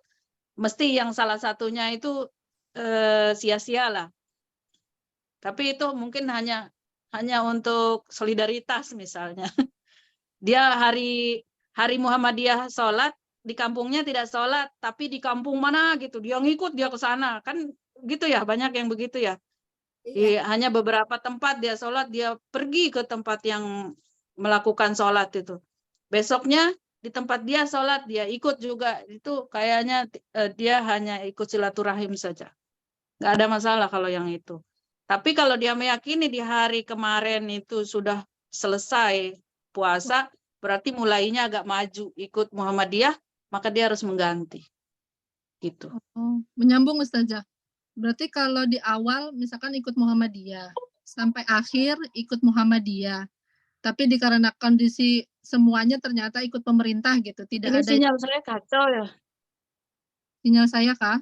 Speaker 1: mesti yang salah satunya itu sia-sia lah. Tapi itu mungkin hanya untuk solidaritas misalnya. Dia hari Muhammadiyah sholat, di kampungnya tidak sholat, tapi di kampung mana gitu, dia ngikut dia ke sana. Kan gitu ya, banyak yang begitu ya. Hanya beberapa tempat dia sholat, dia pergi ke tempat yang melakukan sholat itu. Besoknya di tempat dia sholat, dia ikut juga. Itu kayaknya dia hanya ikut silaturahim saja. Nggak ada masalah kalau yang itu. Tapi kalau dia meyakini di hari kemarin itu sudah selesai puasa, berarti mulainya agak maju ikut Muhammadiyah, maka dia harus mengganti. Gitu.
Speaker 6: Oh, menyambung Ustazah. Berarti kalau di awal misalkan ikut Muhammadiyah, sampai akhir ikut Muhammadiyah. Tapi dikarenakan kondisi semuanya ternyata ikut pemerintah gitu, tidak
Speaker 1: Ini
Speaker 6: ada
Speaker 1: sinyal saya kacau ya.
Speaker 6: sinyal saya kah?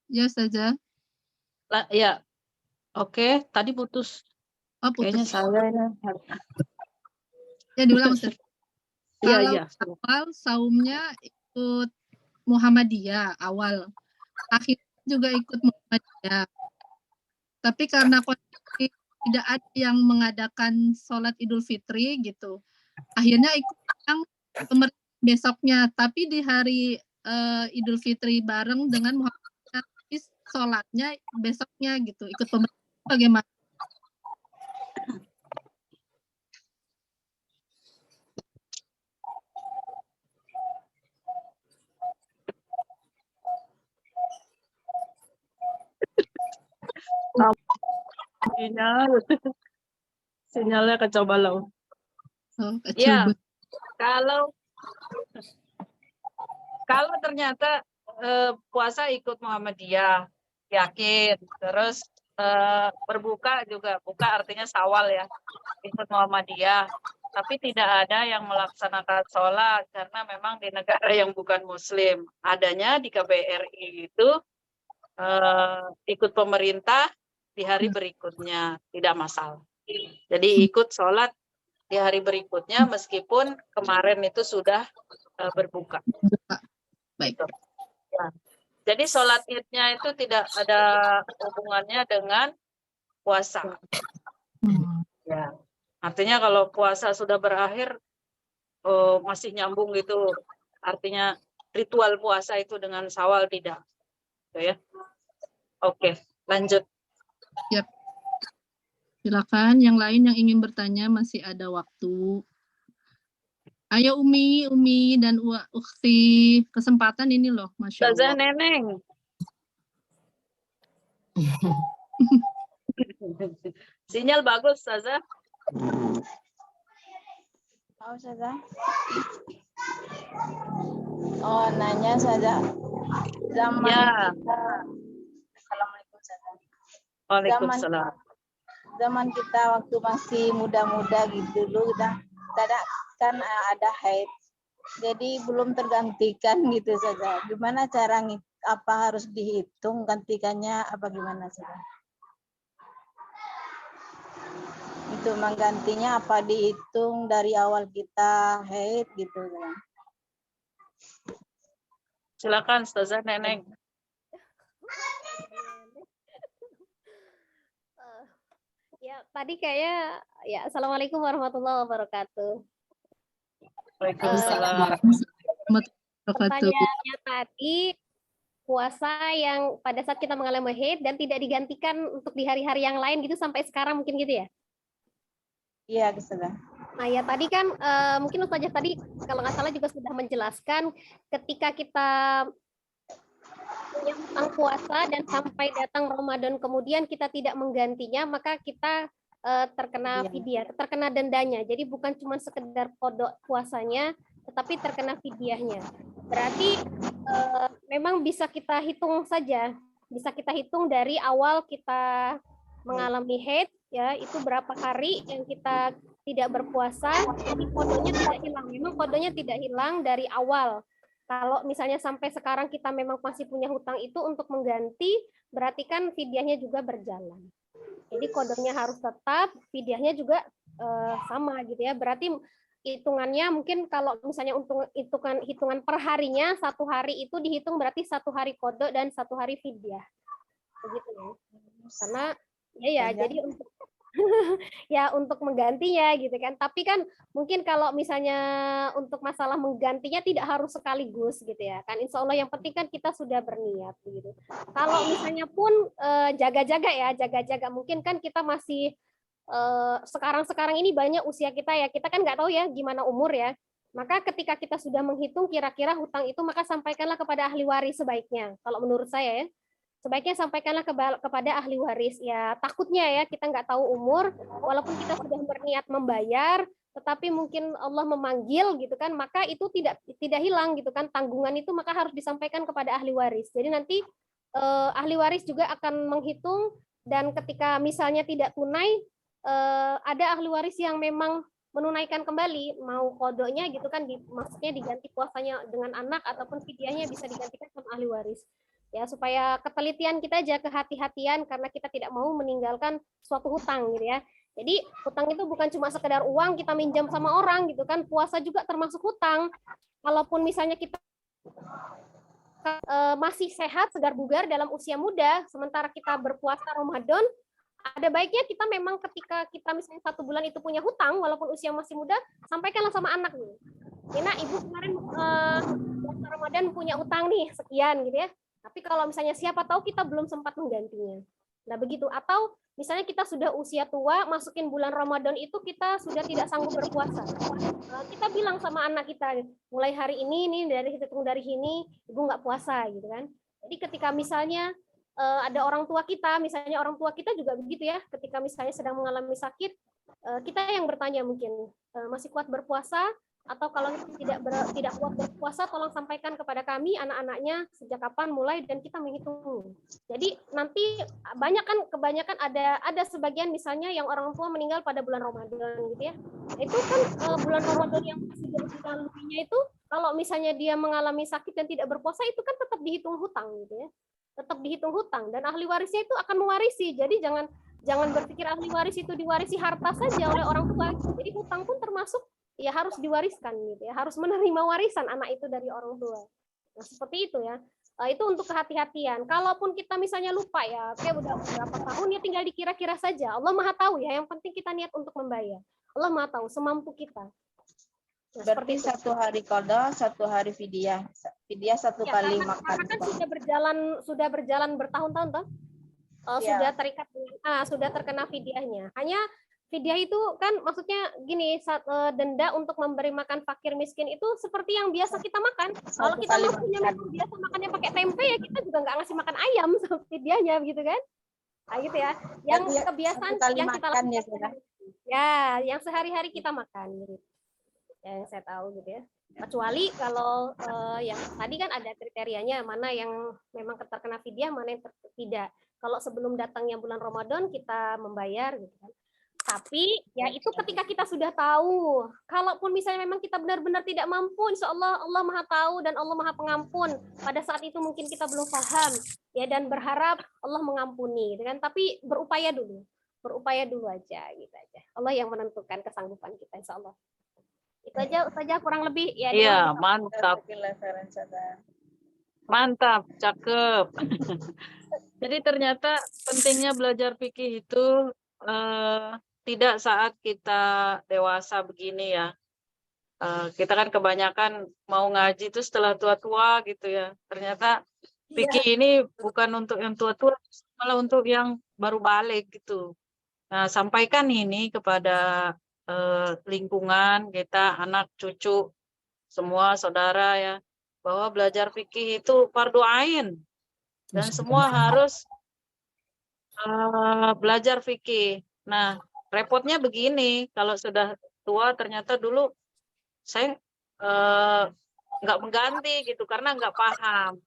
Speaker 6: Ya Ustazah.
Speaker 1: Ya, oke. Tadi putus.
Speaker 6: Oh,
Speaker 1: Kayaknya
Speaker 6: putus.
Speaker 1: saya ini.
Speaker 6: Ya diulang Ustazah.
Speaker 1: Iya.
Speaker 6: Kalau awal saumnya ikut Muhammadiyah awal, akhir juga ikut Muhammadiyah. Tapi karena kondisi tidak ada yang mengadakan sholat Idul Fitri gitu, akhirnya ikut yang besoknya. Tapi di hari Idul Fitri bareng dengan Muhammadiyah, sholatnya besoknya gitu. Ikut pemerintah bagaimana?
Speaker 1: Sinyalnya kacau balau.
Speaker 6: Oh,
Speaker 1: Ya, kalau ternyata puasa ikut Muhammadiyah, yakin, terus berbuka juga, buka artinya Syawal ya, ikut Muhammadiyah, tapi tidak ada yang melaksanakan sholat karena memang di negara yang bukan Muslim, adanya di KBRI itu ikut pemerintah di hari berikutnya, tidak masalah. Jadi ikut sholat di hari berikutnya meskipun kemarin itu sudah berbuka.
Speaker 6: Baik.
Speaker 1: Nah, jadi sholat idnya itu tidak ada hubungannya dengan puasa. Ya, artinya kalau puasa sudah berakhir masih nyambung gitu, artinya ritual puasa itu dengan Syawal tidak. Ya. Oke, lanjut.
Speaker 6: Yep. Silakan yang lain yang ingin bertanya masih ada waktu. Ayo Umi dan Ukti, kesempatan ini loh, Masya
Speaker 1: Ustazah
Speaker 6: Allah.
Speaker 1: Neneng. Sinyal bagus, Ustazah.
Speaker 7: Oh, Ustazah. Oh, nanya saja. Zaman
Speaker 1: Ya.
Speaker 7: kita. Assalamualaikum, Ustazah.
Speaker 1: Waalaikumsalam.
Speaker 7: Zaman kita waktu masih muda-muda gitu dulu, kita kan ada haid. Jadi belum tergantikan gitu saja. Gimana cara apa harus dihitung gantikannya apa gimana saja? Itu menggantinya apa dihitung dari awal kita haid gitu kan?
Speaker 1: Silakan Ustazah Neneng.
Speaker 8: Ya, tadi kayaknya ya Assalamualaikum warahmatullahi wabarakatuh.
Speaker 1: Waalaikumsalam.
Speaker 6: Warahmatullahi wabarakatuh.
Speaker 8: Pertanyaannya tadi puasa yang pada saat kita mengalami haid dan tidak digantikan untuk di hari-hari yang lain gitu sampai sekarang mungkin gitu ya?
Speaker 7: Iya, sudah.
Speaker 8: Nah ya tadi kan mungkin Ustazah tadi kalau nggak salah juga sudah menjelaskan ketika kita punya hutang puasa dan sampai datang Ramadan kemudian kita tidak menggantinya maka kita terkena fidyah, terkena dendanya. Jadi bukan cuma sekedar kodok puasanya tetapi terkena fidyahnya. Berarti memang bisa kita hitung saja, bisa kita hitung dari awal kita mengalami haid ya, itu berapa hari yang kita tidak berpuasa, jadi kodenya tidak hilang. Memang kodenya tidak hilang dari awal. Kalau misalnya sampai sekarang kita memang masih punya hutang itu untuk mengganti, berarti kan fidyahnya juga berjalan. Jadi kodenya harus tetap, fidyahnya juga sama gitu ya. Berarti hitungannya mungkin kalau misalnya untuk hitungan per harinya, satu hari itu dihitung berarti satu hari kodok dan satu hari fidyah. Begitu ya. Karena ya jadi untuk ya untuk menggantinya gitu kan. Tapi kan mungkin kalau misalnya untuk masalah menggantinya tidak harus sekaligus gitu ya kan. Insya Allah yang penting kan kita sudah berniat gitu. Kalau misalnya pun jaga-jaga ya, jaga-jaga mungkin kan kita masih sekarang ini banyak usia kita ya, kita kan nggak tahu ya gimana umur ya. Maka ketika kita sudah menghitung kira-kira hutang itu, maka sampaikanlah kepada ahli waris sebaiknya. Kalau menurut saya ya, sebaiknya sampaikanlah kepada ahli waris. Ya takutnya ya kita nggak tahu umur, walaupun kita sudah berniat membayar, tetapi mungkin Allah memanggil gitu kan, maka itu tidak hilang gitu kan, tanggungan itu maka harus disampaikan kepada ahli waris. Jadi nanti ahli waris juga akan menghitung dan ketika misalnya tidak tunai, ada ahli waris yang memang menunaikan kembali, mau kodoknya gitu kan, maksudnya diganti puasanya dengan anak ataupun fidyahnya bisa digantikan sama ahli waris. Ya supaya ketelitian kita aja, kehati-hatian karena kita tidak mau meninggalkan suatu hutang gitu ya. Jadi hutang itu bukan cuma sekedar uang kita minjam sama orang gitu kan, puasa juga termasuk hutang. Kalaupun misalnya kita masih sehat, segar bugar dalam usia muda, sementara kita berpuasa Ramadan, ada baiknya kita memang ketika kita misalnya 1 bulan itu punya hutang, walaupun usia masih muda, sampaikanlah sama anak nih. Nina, ibu kemarin puasa Ramadan punya hutang nih, sekian gitu ya. Tapi kalau misalnya siapa tahu kita belum sempat menggantinya. Nah begitu, atau misalnya kita sudah usia tua, masukin bulan Ramadan itu kita sudah tidak sanggup berpuasa. Kita bilang sama anak kita, mulai hari ini dari hitung dari sini, ibu nggak puasa gitu kan. Jadi ketika misalnya ada orang tua kita, misalnya orang tua kita juga begitu ya, ketika misalnya sedang mengalami sakit, kita yang bertanya mungkin, masih kuat berpuasa, atau kalau tidak kuat berpuasa, tolong sampaikan kepada kami, anak-anaknya, sejak kapan mulai, dan kita menghitung. Jadi nanti kebanyakan ada sebagian misalnya yang orang tua meninggal pada bulan Ramadan gitu ya. Itu kan bulan Ramadan yang masih berbulan lebihnya itu, kalau misalnya dia mengalami sakit dan tidak berpuasa, itu kan tetap dihitung hutang gitu ya. Tetap dihitung hutang dan ahli warisnya itu akan mewarisi. Jadi jangan berpikir ahli waris itu diwarisi harta saja oleh orang tua. Jadi hutang pun termasuk ya harus diwariskan gitu ya. Harus menerima warisan anak itu dari orang tua. Nah, seperti itu ya. Itu untuk kehati-hatian. Kalaupun kita misalnya lupa ya, kayak udah berapa tahun ya tinggal dikira-kira saja. Allah Maha tahu ya, yang penting kita niat untuk membayar. Allah Maha tahu semampu kita. Nah,
Speaker 7: berarti 1 hari qada, 1 hari fidyah. Fidyah 1
Speaker 8: ya,
Speaker 7: kali
Speaker 8: karena
Speaker 7: makan.
Speaker 8: kan sudah berjalan bertahun-tahun toh. Sudah terikat sudah terkena fidyahnya. Hanya fidyah itu kan maksudnya gini, denda untuk memberi makan fakir miskin itu seperti yang biasa kita makan. Kalau kita maksudnya memang biasa makannya pakai tempe ya kita juga nggak ngasih makan ayam fidyahnya gitu kan. Nah gitu ya. Yang kebiasaan yang kita lakukan ya, yang sehari-hari kita makan gitu. Yang saya tahu gitu ya. Kecuali kalau yang tadi kan ada kriterianya, mana yang memang terkena fidyah, mana yang tidak. Kalau sebelum datangnya bulan Ramadan kita membayar gitu kan. Tapi ya itu ketika kita sudah tahu. Kalaupun misalnya memang kita benar-benar tidak mampu, insya Allah Allah Maha tahu dan Allah Maha pengampun. Pada saat itu mungkin kita belum paham ya, dan berharap Allah mengampuni. Tapi berupaya dulu aja gitu aja. Allah yang menentukan kesanggupan kita, insya Allah. Itu aja Ustazah kurang lebih ya.
Speaker 1: Iya, mantap. Mantap, cakep. Jadi ternyata pentingnya belajar fikih itu tidak saat kita dewasa begini ya. Kita kan kebanyakan mau ngaji itu setelah tua-tua gitu ya. Ternyata fikih ini bukan untuk yang tua-tua, malah untuk yang baru balik gitu. Nah, sampaikan ini kepada lingkungan kita, anak, cucu, semua saudara ya, bahwa belajar fikih itu fardu ain dan semua harus belajar fikih. Nah, repotnya begini, kalau sudah tua ternyata dulu saya nggak mengganti gitu karena nggak paham.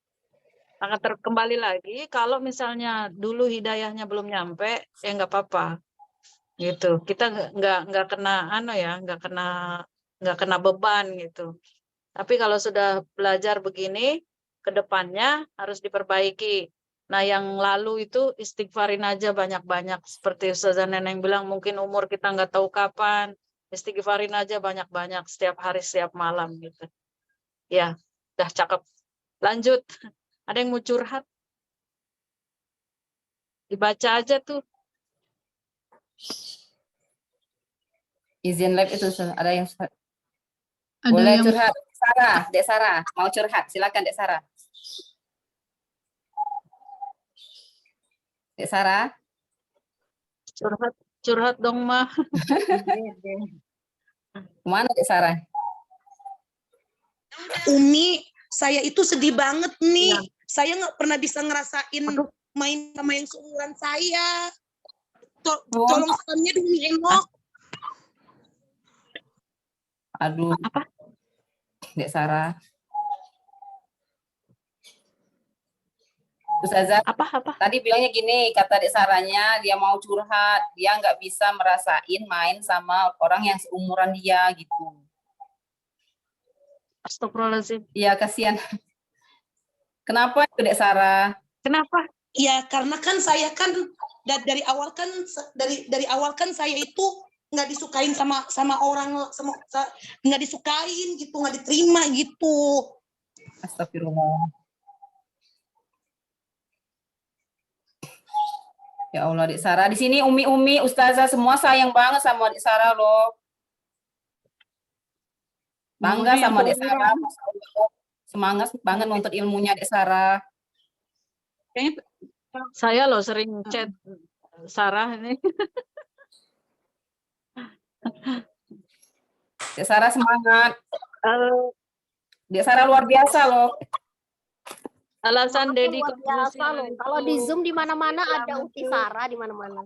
Speaker 1: Maka kembali lagi, kalau misalnya dulu hidayahnya belum nyampe, ya nggak apa-apa. Gitu, kita nggak kena nggak kena beban gitu. Tapi kalau sudah belajar begini, ke depannya harus diperbaiki. Nah, yang lalu itu istighfarin aja banyak-banyak. Seperti Ustazah Neneng bilang, mungkin umur kita nggak tahu kapan. Istighfarin aja banyak-banyak setiap hari, setiap malam gitu. Ya, udah cakep. Lanjut. Ada yang mau curhat? Dibaca aja tuh.
Speaker 2: Izin live itu ada yang
Speaker 6: Ada
Speaker 2: boleh
Speaker 6: yang
Speaker 2: curhat. Sarah, Dek Sarah, mau curhat, silakan Dek Sarah. Dek Sarah,
Speaker 1: Curhat dong, Mah.
Speaker 2: kemana Dek Sarah?
Speaker 9: Umi, saya itu sedih banget nih.
Speaker 1: Ya.
Speaker 9: Saya nggak pernah bisa ngerasain main sama yang seumuran saya. Tolong salamnya demi Enok.
Speaker 2: Aduh,
Speaker 1: Apa?
Speaker 2: Dek Sarah. Ustazah,
Speaker 1: Apa?
Speaker 2: tadi bilangnya gini, kata Dek Sarahnya, dia mau curhat, dia nggak bisa merasain main sama orang yang seumuran dia gitu.
Speaker 1: Astagfirullahaladzim.
Speaker 2: Iya, kasihan. Kenapa itu Dek Sarah?
Speaker 1: Kenapa?
Speaker 9: Ya karena kan saya kan dari awal kan saya itu nggak disukain sama orang, nggak disukain gitu, nggak diterima gitu.
Speaker 2: Astagfirullah. Ya Allah, Dek Sarah. Di sini umi-umi, ustazah semua sayang banget sama Dek Sarah loh. Bangga sama Dek Sarah. Semangat banget nuntut ilmunya Dek Sarah.
Speaker 1: Kayaknya saya loh sering chat Sarah ini.
Speaker 2: Dek Sarah semangat. Dek Sarah luar biasa loh.
Speaker 1: Alasan Dedi
Speaker 8: luar biasa loh. Kalau di Zoom di mana-mana ada Uti Sarah di mana-mana.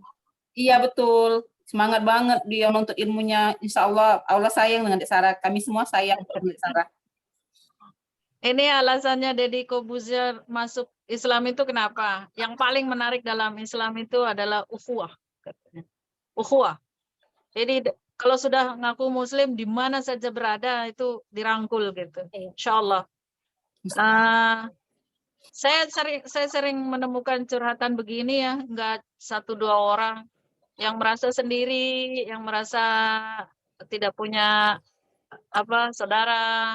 Speaker 2: Iya betul. Semangat banget dia nuntut ilmunya. Insya Allah, Allah sayang dengan Dek Sarah. Kami semua sayang dengan Dek Sarah.
Speaker 1: Ini alasannya Deddy Kobuzier masuk Islam itu kenapa? Yang paling menarik dalam Islam itu adalah ukhuwah. Ukhuwah. Jadi kalau sudah ngaku Muslim, di mana saja berada itu dirangkul gitu. Insya Allah. Saya sering menemukan curhatan begini ya, nggak 1-2 orang yang merasa sendiri, yang merasa tidak punya saudara,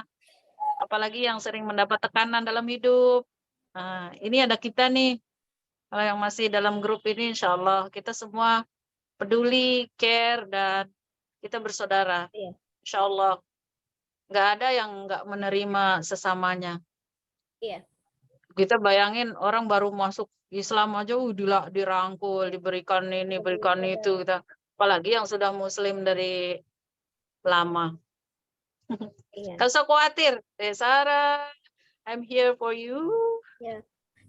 Speaker 1: apalagi yang sering mendapat tekanan dalam hidup. Nah, ini ada kita nih, kalau yang masih dalam grup ini, insya Allah kita semua peduli, care, dan kita bersaudara. Insya Allah nggak ada yang nggak menerima sesamanya.
Speaker 8: Iya.
Speaker 1: Kita bayangin orang baru masuk Islam aja dirangkul, diberikan ini, berikan itu kita. Apalagi yang sudah Muslim dari lama. Gak usah khawatir, Sarah, I'm here for you.
Speaker 8: Ya.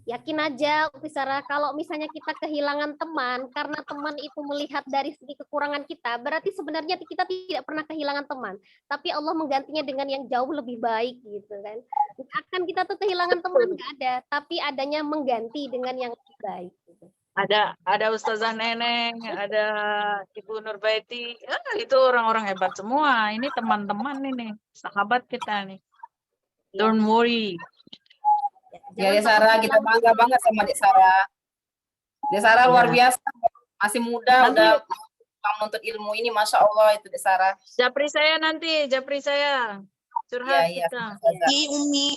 Speaker 8: Yakin aja Uti Sarah, kalau misalnya kita kehilangan teman karena teman itu melihat dari segi kekurangan kita, berarti sebenarnya kita tidak pernah kehilangan teman, tapi Allah menggantinya dengan yang jauh lebih baik gitu kan. Akan kita tuh kehilangan teman nggak ada, tapi adanya mengganti dengan yang lebih baik gitu.
Speaker 1: ada Ustazah Neneng, ada Ibu Nurbaiti. Itu orang-orang hebat semua. Ini teman-teman ini, sahabat kita nih. Don't worry.
Speaker 2: Ya, Dek Sarah, kita bangga banget sama Dek Sarah. Dek Sarah luar biasa, masih muda,
Speaker 1: Nanti-
Speaker 2: udah menuntut ilmu ini, Masya Allah itu Dek Sarah.
Speaker 1: Japri saya. Curhat
Speaker 2: Iya,
Speaker 1: kita.
Speaker 9: Umi.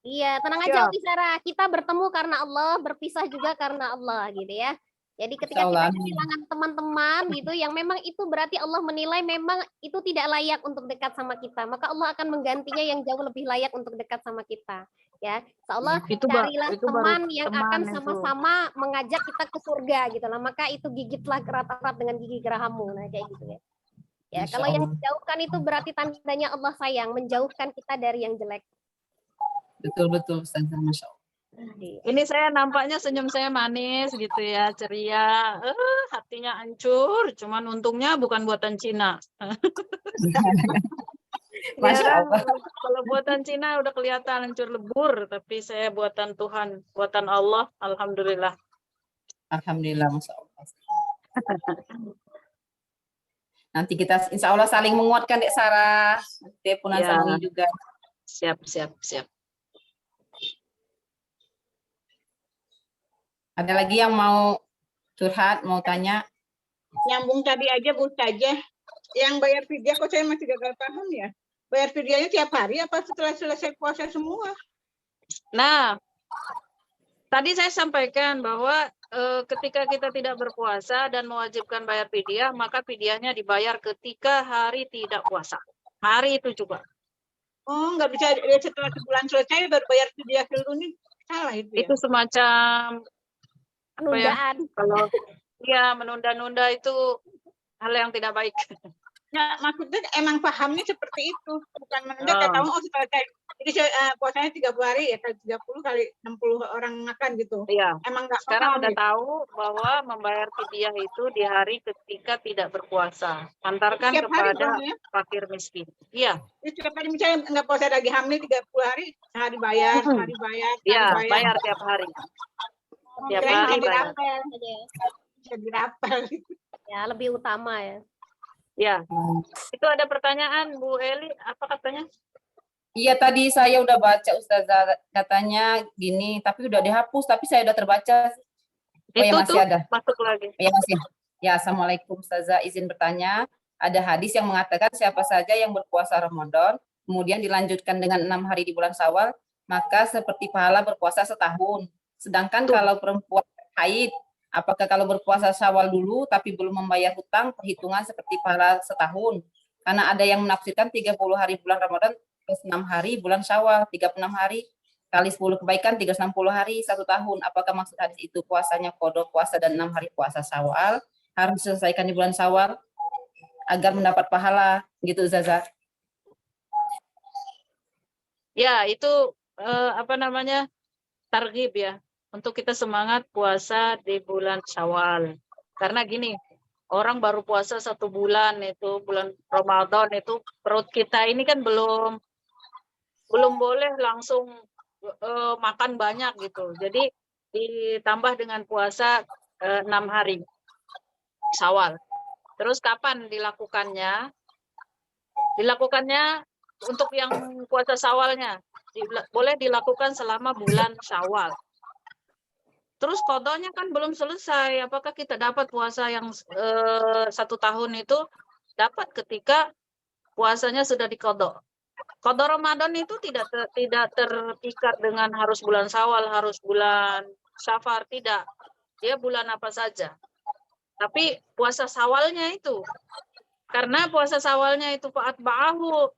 Speaker 8: Iya, tenang aja Umi Sarah. Kita bertemu karena Allah, berpisah juga karena Allah gitu ya. Jadi ketika kita
Speaker 2: Insyaallah.
Speaker 8: kehilangan teman-teman gitu yang memang itu berarti Allah menilai memang itu tidak layak untuk dekat sama kita, maka Allah akan menggantinya yang jauh lebih layak untuk dekat sama kita. Ya, insyaallah carilah
Speaker 1: itu baru
Speaker 8: teman yang
Speaker 1: teman
Speaker 8: akan
Speaker 1: itu.
Speaker 8: sama-sama mengajak kita ke surga gitu lah. Maka itu gigitlah erat-erat dengan gigi gerahammu. Nah, kayak gitu ya. Ya, kalau yang dijauhkan itu berarti tandanya Allah sayang, menjauhkan kita dari yang jelek.
Speaker 2: Betul Ustazah, Masya Allah.
Speaker 1: Ini saya nampaknya senyum saya manis gitu ya, ceria. Hatinya hancur, cuman untungnya bukan buatan Cina.
Speaker 2: Masya
Speaker 1: Ya kan,
Speaker 2: Allah.
Speaker 1: kalau buatan Cina udah kelihatan hancur lebur, tapi saya buatan Tuhan, buatan Allah, alhamdulillah.
Speaker 2: Alhamdulillah, Masya Allah. Nanti kita insya Allah saling menguatkan Dek Sarah. Dek Punan
Speaker 1: Ya.
Speaker 2: sama Umi juga.
Speaker 1: Siap.
Speaker 2: Ada lagi yang mau curhat, mau tanya?
Speaker 4: Nyambung tadi aja Bu Ustazah, yang bayar fidyah kok saya masih gagal paham ya. Bayar fidyahnya tiap hari apa setelah selesai puasa semua?
Speaker 1: Nah, tadi saya sampaikan bahwa ketika kita tidak berpuasa dan mewajibkan bayar fidyah, maka fidyahnya dibayar ketika hari tidak puasa. Hari itu juga.
Speaker 4: Oh, nggak bisa setelah sebulan selesai baru bayar fidyah dulu nih. Salah itu ya.
Speaker 1: Itu semacam
Speaker 8: Penundaan.
Speaker 1: kalau ya menunda-nunda itu hal yang tidak baik.
Speaker 4: Ya, maksudnya emang pahamnya seperti itu. Bukan menunda, saya tahu setelah saya, jadi puasanya 30 hari ya, 30 kali 60 orang makan gitu.
Speaker 1: Iya.
Speaker 4: Emang nggak
Speaker 1: Sekarang
Speaker 4: paham
Speaker 1: udah
Speaker 4: gitu.
Speaker 1: tahu bahwa membayar fidyah itu di hari ketika tidak berpuasa. Antarkan
Speaker 4: Tiap hari
Speaker 1: kepada
Speaker 4: dong ya.
Speaker 1: fakir miskin. Iya.
Speaker 4: Jadi setiap hari misalnya nggak puasa lagi hamil 30 hari, sehari bayar, sehari bayar, sehari
Speaker 1: Iya,
Speaker 4: bayar.
Speaker 1: bayar tiap hari. Tiap
Speaker 4: Kirain
Speaker 1: hari
Speaker 4: bisa
Speaker 1: bayar.
Speaker 8: Apel saja ya.
Speaker 4: Bisa dirapel.
Speaker 8: Ya, lebih utama ya.
Speaker 1: Ya. Itu ada pertanyaan Bu Eli, apa katanya?
Speaker 2: Iya, tadi saya udah baca Ustazah, katanya gini, tapi udah dihapus, tapi saya udah terbaca. Oh ya,
Speaker 1: Itu
Speaker 2: masih
Speaker 1: tuh
Speaker 2: ada.
Speaker 1: masuk lagi.
Speaker 2: Ya, masih. Ya, Assalamualaikum Ustazah, izin bertanya. Ada hadis yang mengatakan siapa saja yang berpuasa Ramadan, kemudian dilanjutkan dengan 6 hari di bulan Syawal, maka seperti pahala berpuasa setahun. Sedangkan kalau perempuan haid, apakah kalau berpuasa Syawal dulu tapi belum membayar hutang, perhitungan seperti pahala setahun? Karena ada yang menafsirkan 30 hari bulan Ramadan plus 6 hari bulan Syawal, 36 hari kali 10 kebaikan 360 hari 1 tahun. Apakah maksud hadis itu puasanya qada puasa dan 6 hari puasa Syawal harus diselesaikan di bulan Syawal agar mendapat pahala gitu Zaza?
Speaker 1: Ya, itu targhib ya. Untuk kita semangat puasa di bulan Syawal. Karena gini, orang baru puasa 1 bulan itu bulan Ramadan itu perut kita ini kan belum boleh langsung makan banyak gitu. Jadi ditambah dengan puasa 6 hari Syawal. Terus kapan dilakukannya? Dilakukannya untuk yang puasa Syawalnya boleh dilakukan selama bulan Syawal. Terus qadanya kan belum selesai. Apakah kita dapat puasa yang 1 tahun itu dapat ketika puasanya sudah diqadha? Qadha Ramadan itu tidak terpikat dengan harus bulan Syawal, harus bulan Syafar, tidak. Dia bulan apa saja. Tapi puasa Syawalnya itu, karena puasa Syawalnya itu fa'atba'ahu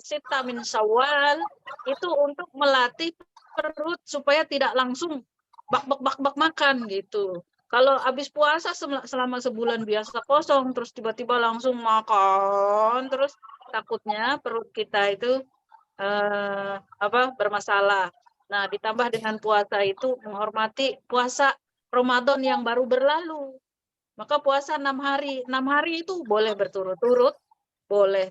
Speaker 1: sita min Syawal, itu untuk melatih perut supaya tidak langsung bak makan gitu. Kalau habis puasa selama sebulan biasa kosong, terus tiba-tiba langsung makan, terus takutnya perut kita itu bermasalah. Nah, ditambah dengan puasa itu menghormati puasa Ramadan yang baru berlalu. Maka puasa 6 hari. 6 hari itu boleh berturut-turut, boleh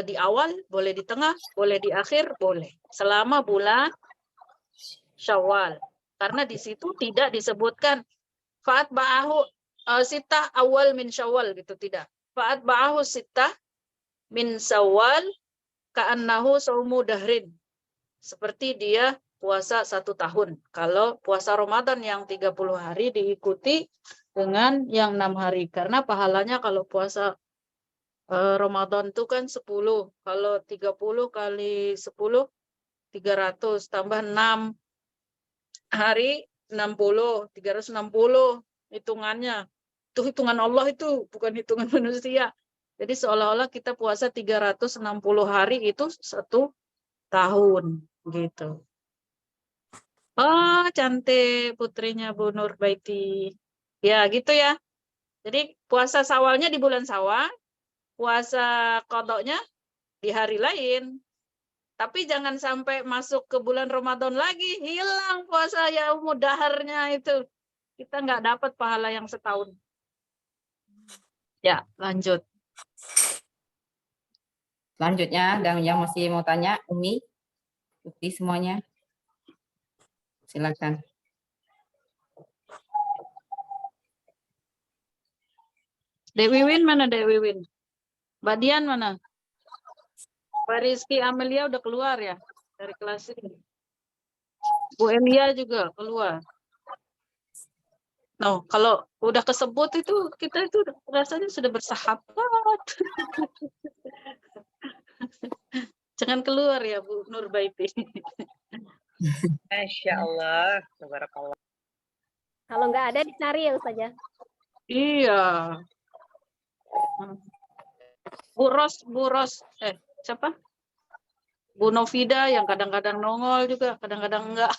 Speaker 1: di awal, boleh di tengah, boleh di akhir, boleh. Selama bulan Syawal. Karena di situ tidak disebutkan Fa'at ba'ahu sitah awal min syawal gitu, tidak. Fa'at ba'ahu sitah min syawal ka'annahu saumu dahrin. Seperti dia puasa 1 tahun. Kalau puasa Ramadan yang 30 hari diikuti dengan yang 6 hari. Karena pahalanya kalau puasa Ramadan itu kan 10. Kalau 30 kali 10, 300. Tambah 6 hari, 60. 360 hitungannya. Itu hitungan Allah itu, bukan hitungan manusia. Jadi seolah-olah kita puasa 360 hari itu 1 tahun. Gitu. Oh, cantik putrinya Bu Nurbaiti. Ya, gitu ya. Jadi puasa Syawalnya di bulan Syawal, puasa qadoknya di hari lain. Tapi jangan sampai masuk ke bulan Ramadan lagi, hilang puasa yaumud daharnya itu. Kita nggak dapat pahala yang setahun. Ya, lanjut.
Speaker 2: Selanjutnya, dan yang masih mau tanya, Umi, Putri semuanya. Silakan.
Speaker 1: Dewi Win mana Dewi Win? Mbak Dian mana? Pak Rizky Amelia udah keluar ya dari kelas ini. Bu Elia juga keluar. No, kalau udah kesebut itu kita itu rasanya sudah bersahabat. Jangan keluar ya Bu Nurbaiti.
Speaker 10: Masya Allah, tabarakallah.
Speaker 8: Kalau nggak ada dicari ya Ustazah.
Speaker 1: Iya. Bu Ros, siapa? Bu Novida yang kadang-kadang nongol juga, kadang-kadang enggak.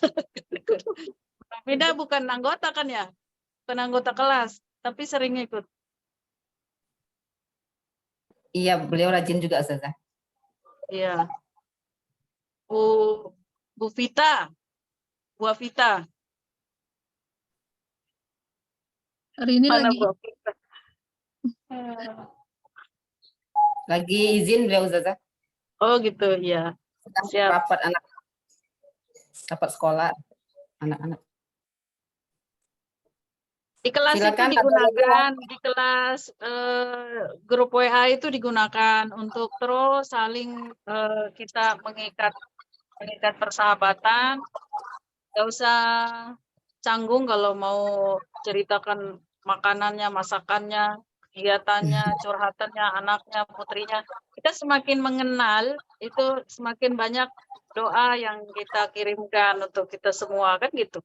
Speaker 1: Novida bukan anggota kan ya? Bukan anggota kelas, tapi sering ikut.
Speaker 2: Iya, beliau rajin juga, Ustazah.
Speaker 1: Iya. Bu Vita. Bu Vita.
Speaker 6: Hari ini
Speaker 1: Mana
Speaker 6: lagi
Speaker 1: Bu Vita?
Speaker 2: Lagi izin beliau, Ustazah.
Speaker 1: Oh gitu, ya.
Speaker 2: Sedang
Speaker 1: Siap.
Speaker 2: rapat sekolah anak-anak.
Speaker 1: Di kelas
Speaker 2: Silakan,
Speaker 1: itu digunakan, di kelas grup WA itu digunakan untuk terus saling kita mengikat persahabatan. Gak usah canggung kalau mau ceritakan makanannya, masakannya, kegiatannya, curhatannya, anaknya, putrinya. Kita semakin mengenal, itu semakin banyak doa yang kita kirimkan untuk kita semua, kan gitu.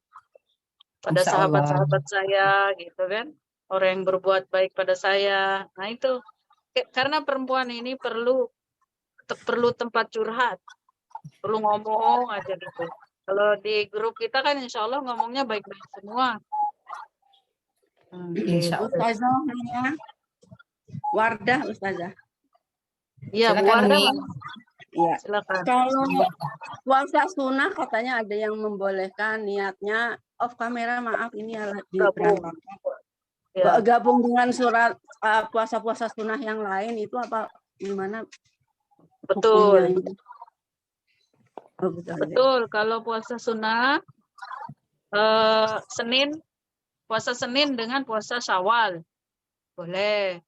Speaker 1: Pada
Speaker 2: Insya Allah.
Speaker 1: sahabat-sahabat saya gitu kan, orang yang berbuat baik pada saya. Nah itu karena perempuan ini perlu tempat curhat, perlu ngomong aja gitu. Kalau di grup kita kan insya Allah ngomongnya baik-baik semua.
Speaker 2: Insya Allah.
Speaker 11: Ustazah namanya Wardah, Ustazah.
Speaker 1: Iya, Bu
Speaker 2: Silakan,
Speaker 1: Wardah.
Speaker 2: Umi.
Speaker 11: Iya.
Speaker 1: Silakan.
Speaker 11: Kalau puasa sunnah katanya ada yang membolehkan niatnya off kamera, maaf ini lagi berantakan.
Speaker 1: Ya.
Speaker 11: Gabung dengan surat puasa-puasa sunnah yang lain itu apa gimana?
Speaker 1: Betul.
Speaker 11: hukumnya? Oh,
Speaker 1: Betul. Kalau puasa sunnah puasa Senin dengan puasa Syawal boleh.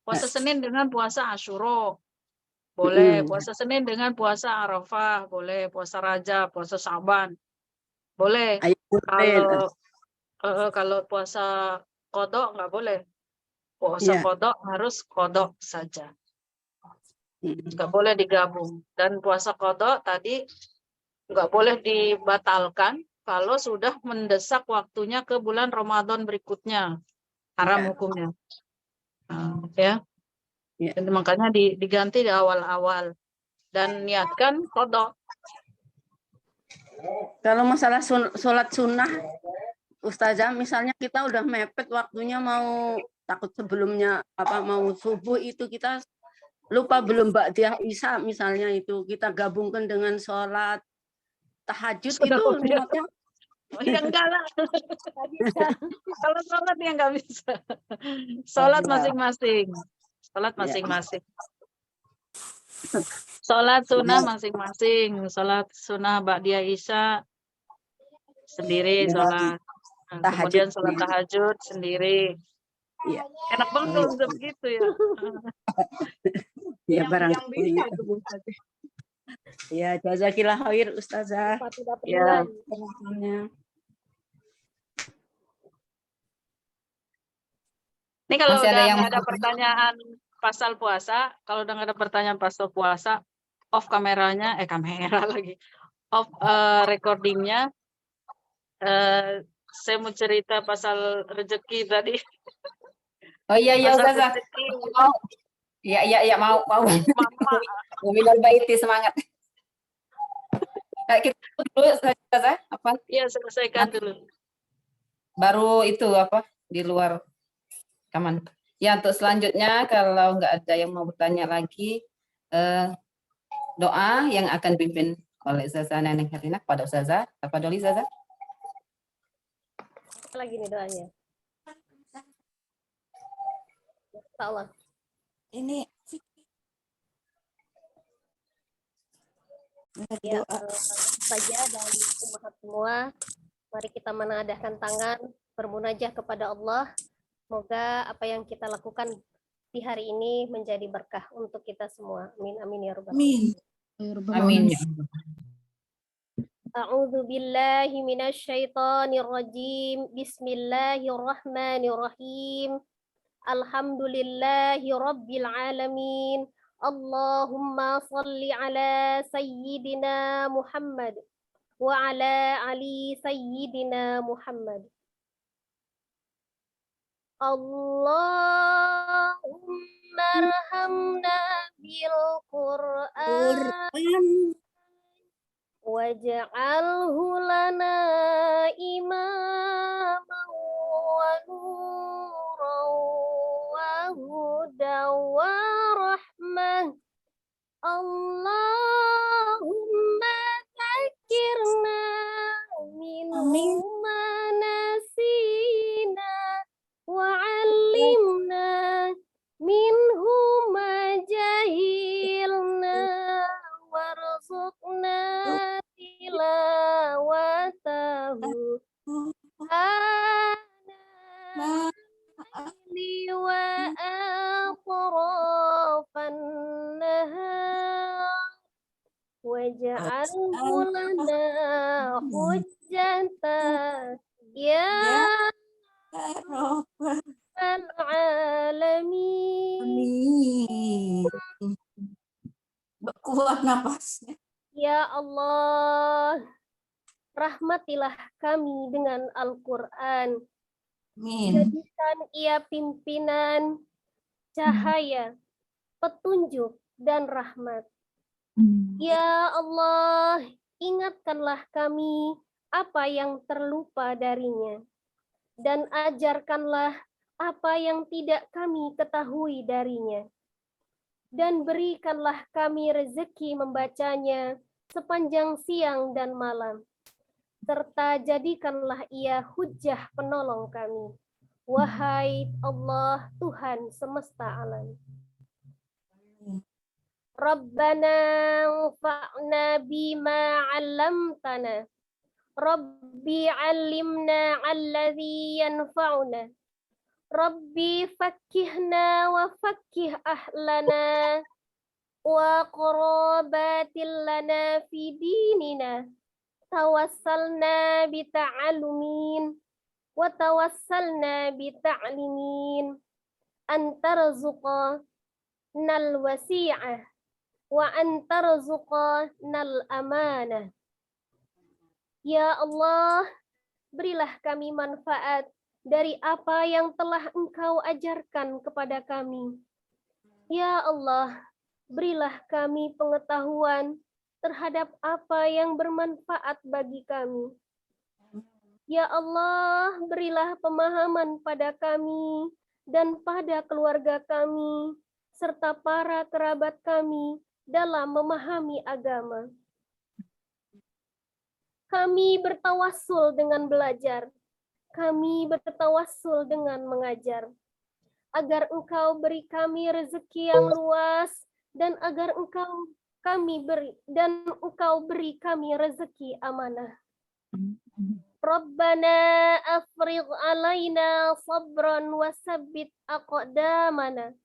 Speaker 1: Puasa Senin dengan puasa Asyura boleh. Puasa Senin dengan puasa Arafah boleh. Puasa Rajab, puasa Syaban boleh. Kalau puasa qadha nggak boleh. Puasa qadha harus qadha saja. Nggak boleh digabung. Dan puasa qadha tadi nggak boleh dibatalkan kalau sudah mendesak waktunya ke bulan Ramadan berikutnya. Haram hukumnya. Ya. Dan makanya diganti di awal-awal. Dan niatkan qadha.
Speaker 11: Kalau masalah sholat sunnah, Ustazah, misalnya kita udah mepet waktunya mau takut sebelumnya mau subuh itu kita lupa belum ba'diyah isya misalnya itu kita gabungkan dengan sholat tahajud itu niatnya.
Speaker 1: Ya enggak lah. Kalau sholat ya nggak bisa. Sholat masing-masing. Sholat masing-masing. Sholat sunnah masing-masing. Sholat sunnah ba'diyah isya sendiri sholat. Kemudian sholat
Speaker 11: tahajudnya.
Speaker 1: tahajud sendiri.
Speaker 11: Iya.
Speaker 1: Enak banget kalau bisa begitu ya.
Speaker 11: Ya
Speaker 4: yang
Speaker 11: barangkali.
Speaker 4: bisa itu Bu Ustazah.
Speaker 11: Ya, jazakillah khair Ustazah.
Speaker 8: Tidak
Speaker 1: Ya.
Speaker 11: Pemahamannya.
Speaker 1: Ini kalau
Speaker 2: Masih ada
Speaker 1: udah
Speaker 2: yang
Speaker 1: nggak ada
Speaker 2: mau
Speaker 1: pertanyaan pasal puasa, kalau udah nggak ada pertanyaan pasal puasa, off kameranya, kamera lagi, off recordingnya. Saya mau cerita pasal rezeki tadi.
Speaker 2: Oh iya iya
Speaker 1: Pasal
Speaker 2: Ustazah.
Speaker 1: rezeki.
Speaker 2: Mau. Iya mau.
Speaker 1: Mama.
Speaker 2: Minal baiti semangat. Kita dulu Ustazah, apa?
Speaker 1: Iya, selesaikan dulu.
Speaker 2: Baru itu apa di luar kaman. Ya untuk selanjutnya kalau nggak ada yang mau bertanya lagi, doa yang akan dipimpin oleh Ustazah Neneng Herlina kepada Ustazah. Apa dulu Ustazah?
Speaker 8: Apa lagi nih doanya? Insyaallah.
Speaker 5: Ini
Speaker 8: Ya, saja dan umat semua, mari kita menadahkan tangan, bermunajah kepada Allah. Semoga apa yang kita lakukan di hari ini menjadi berkah untuk kita semua. Amin amin ya rabbal alamin.
Speaker 2: Amin.
Speaker 8: A'udzu billahi minasyaitonir rajim. Bismillahirrahmanirrahim. Alhamdulillahi rabbil alamin. Allahumma salli ala sayyidina Muhammad wa ala ali sayyidina Muhammad. Allahumma arhamna bil Qur'an waj'alhu lana imaman wa nuran wa hudan wa rahmah. Allahumma dzakirna minhu ma nasina wa 'allimna minhu ma jahilna warzuqna tilawatahu ana li wa atrafan nahar waj'alhu lana hujjatan ya rabbal alamin.
Speaker 5: kuat napasnya.
Speaker 8: Ya Allah, rahmatilah kami dengan Al-Quran. Jadikan ia pimpinan, cahaya, petunjuk, dan rahmat. Ya Allah, ingatkanlah kami apa yang terlupa darinya. Dan ajarkanlah apa yang tidak kami ketahui darinya. Dan berikanlah kami rezeki membacanya sepanjang siang dan malam. Serta jadikanlah ia hujjah penolong kami. Wahai Allah, Tuhan semesta alam. Rabbana anfa'na bima 'allamtana. Rabbi 'allimna alladhi yanfa'una. Rabbi fakkihna wa fakkih ahlana wa qarabatil lana fi dinina. Tawassalna bita'alumin wa tawassalna bita'limin. Antarzuqa nal wasi'ah wa antarzuqa nal amanah. Ya Allah, berilah kami manfaat dari apa yang telah Engkau ajarkan kepada kami. Ya Allah, berilah kami pengetahuan terhadap apa yang bermanfaat bagi kami. Ya Allah, berilah pemahaman pada kami dan pada keluarga kami, serta para kerabat kami dalam memahami agama. Kami bertawassul dengan belajar. Kami bertawassul dengan mengajar. Agar Engkau beri kami rezeki yang luas dan agar Engkau beri kami rezeki amanah. Rabbana afrigh alaina sabran wa sabbit aqdamana.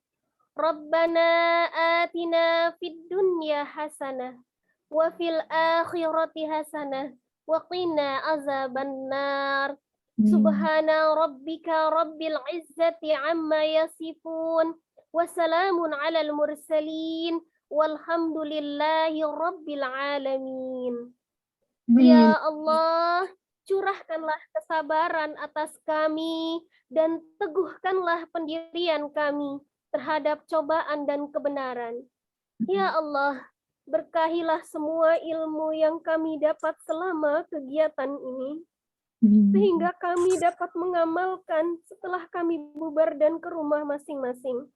Speaker 8: Rabbana atina fid dunya hasanah wa fil akhirati hasanah wa qina azabannar. Subhana rabbika rabbil izzati amma yasifun wa salamun alal mursalin walhamdulillahi rabbil alamin. Ya Allah, curahkanlah kesabaran atas kami dan teguhkanlah pendirian kami terhadap cobaan dan kebenaran. Ya Allah, berkahilah semua ilmu yang kami dapat selama kegiatan ini, sehingga kami dapat mengamalkan setelah kami bubar dan ke rumah masing-masing,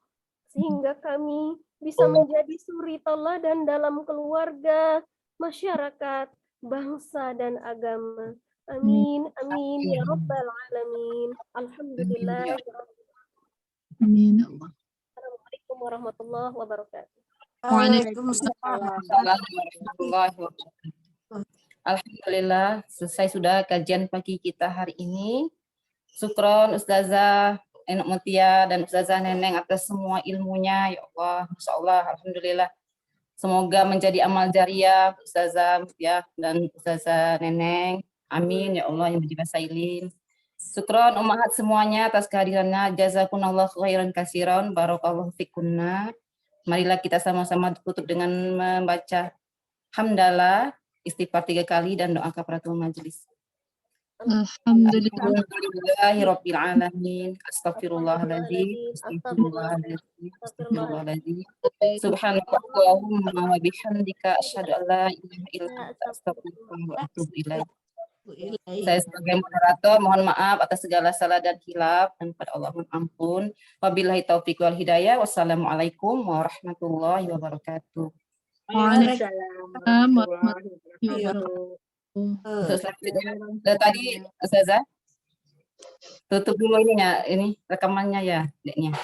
Speaker 8: sehingga kami bisa menjadi suri teladan dalam keluarga, masyarakat, bangsa, dan agama. Amin, amin, ya Rabbal Alamin. Alhamdulillah.
Speaker 6: Amin ya Allah.
Speaker 8: Assalamualaikum warahmatullahi wabarakatuh.
Speaker 5: Waalaikumsalam.
Speaker 2: Alhamdulillah, selesai sudah kajian pagi kita hari ini. Syukron Ustazah Enok Mutia dan Ustazah Neneng atas semua ilmunya. Ya Allah, Masya Allah, Alhamdulillah. Semoga menjadi amal jariah Ustazah Mutia dan Ustazah Neneng. Amin, ya Allah yang berjibasailin. Syukron ummahat semuanya atas kehadirannya. Jazakunallah khairan kasiran. Barakallahu fikunna. Marilah kita sama-sama tutup dengan membaca hamdalah, istighfar 3 kali dan doa kafaratul majelis.
Speaker 6: Alhamdulillah.
Speaker 2: Alhamdulillahirabbil alamin. Astaghfirullahaladzim. Astaghfirullahaladzim. Astaghfirullahaladzim. Subhanakallahumma wa bihamdika asyhadu an la ilaha illa anta astaghfiruka wa atubu ilaik. Saya sebagai moderator mohon maaf atas segala salah dan hilaf dan pada Allah mohon ampun. Wabillahi taufiq wal hidayah. Wassalamualaikum warahmatullahi wabarakatuh.
Speaker 6: Waalaikumsalam warahmatullahi wabarakatuh.
Speaker 2: Untuk selanjutnya, tadi Ustazah tutup dulu ininya, ini rekamannya ya, Deknya.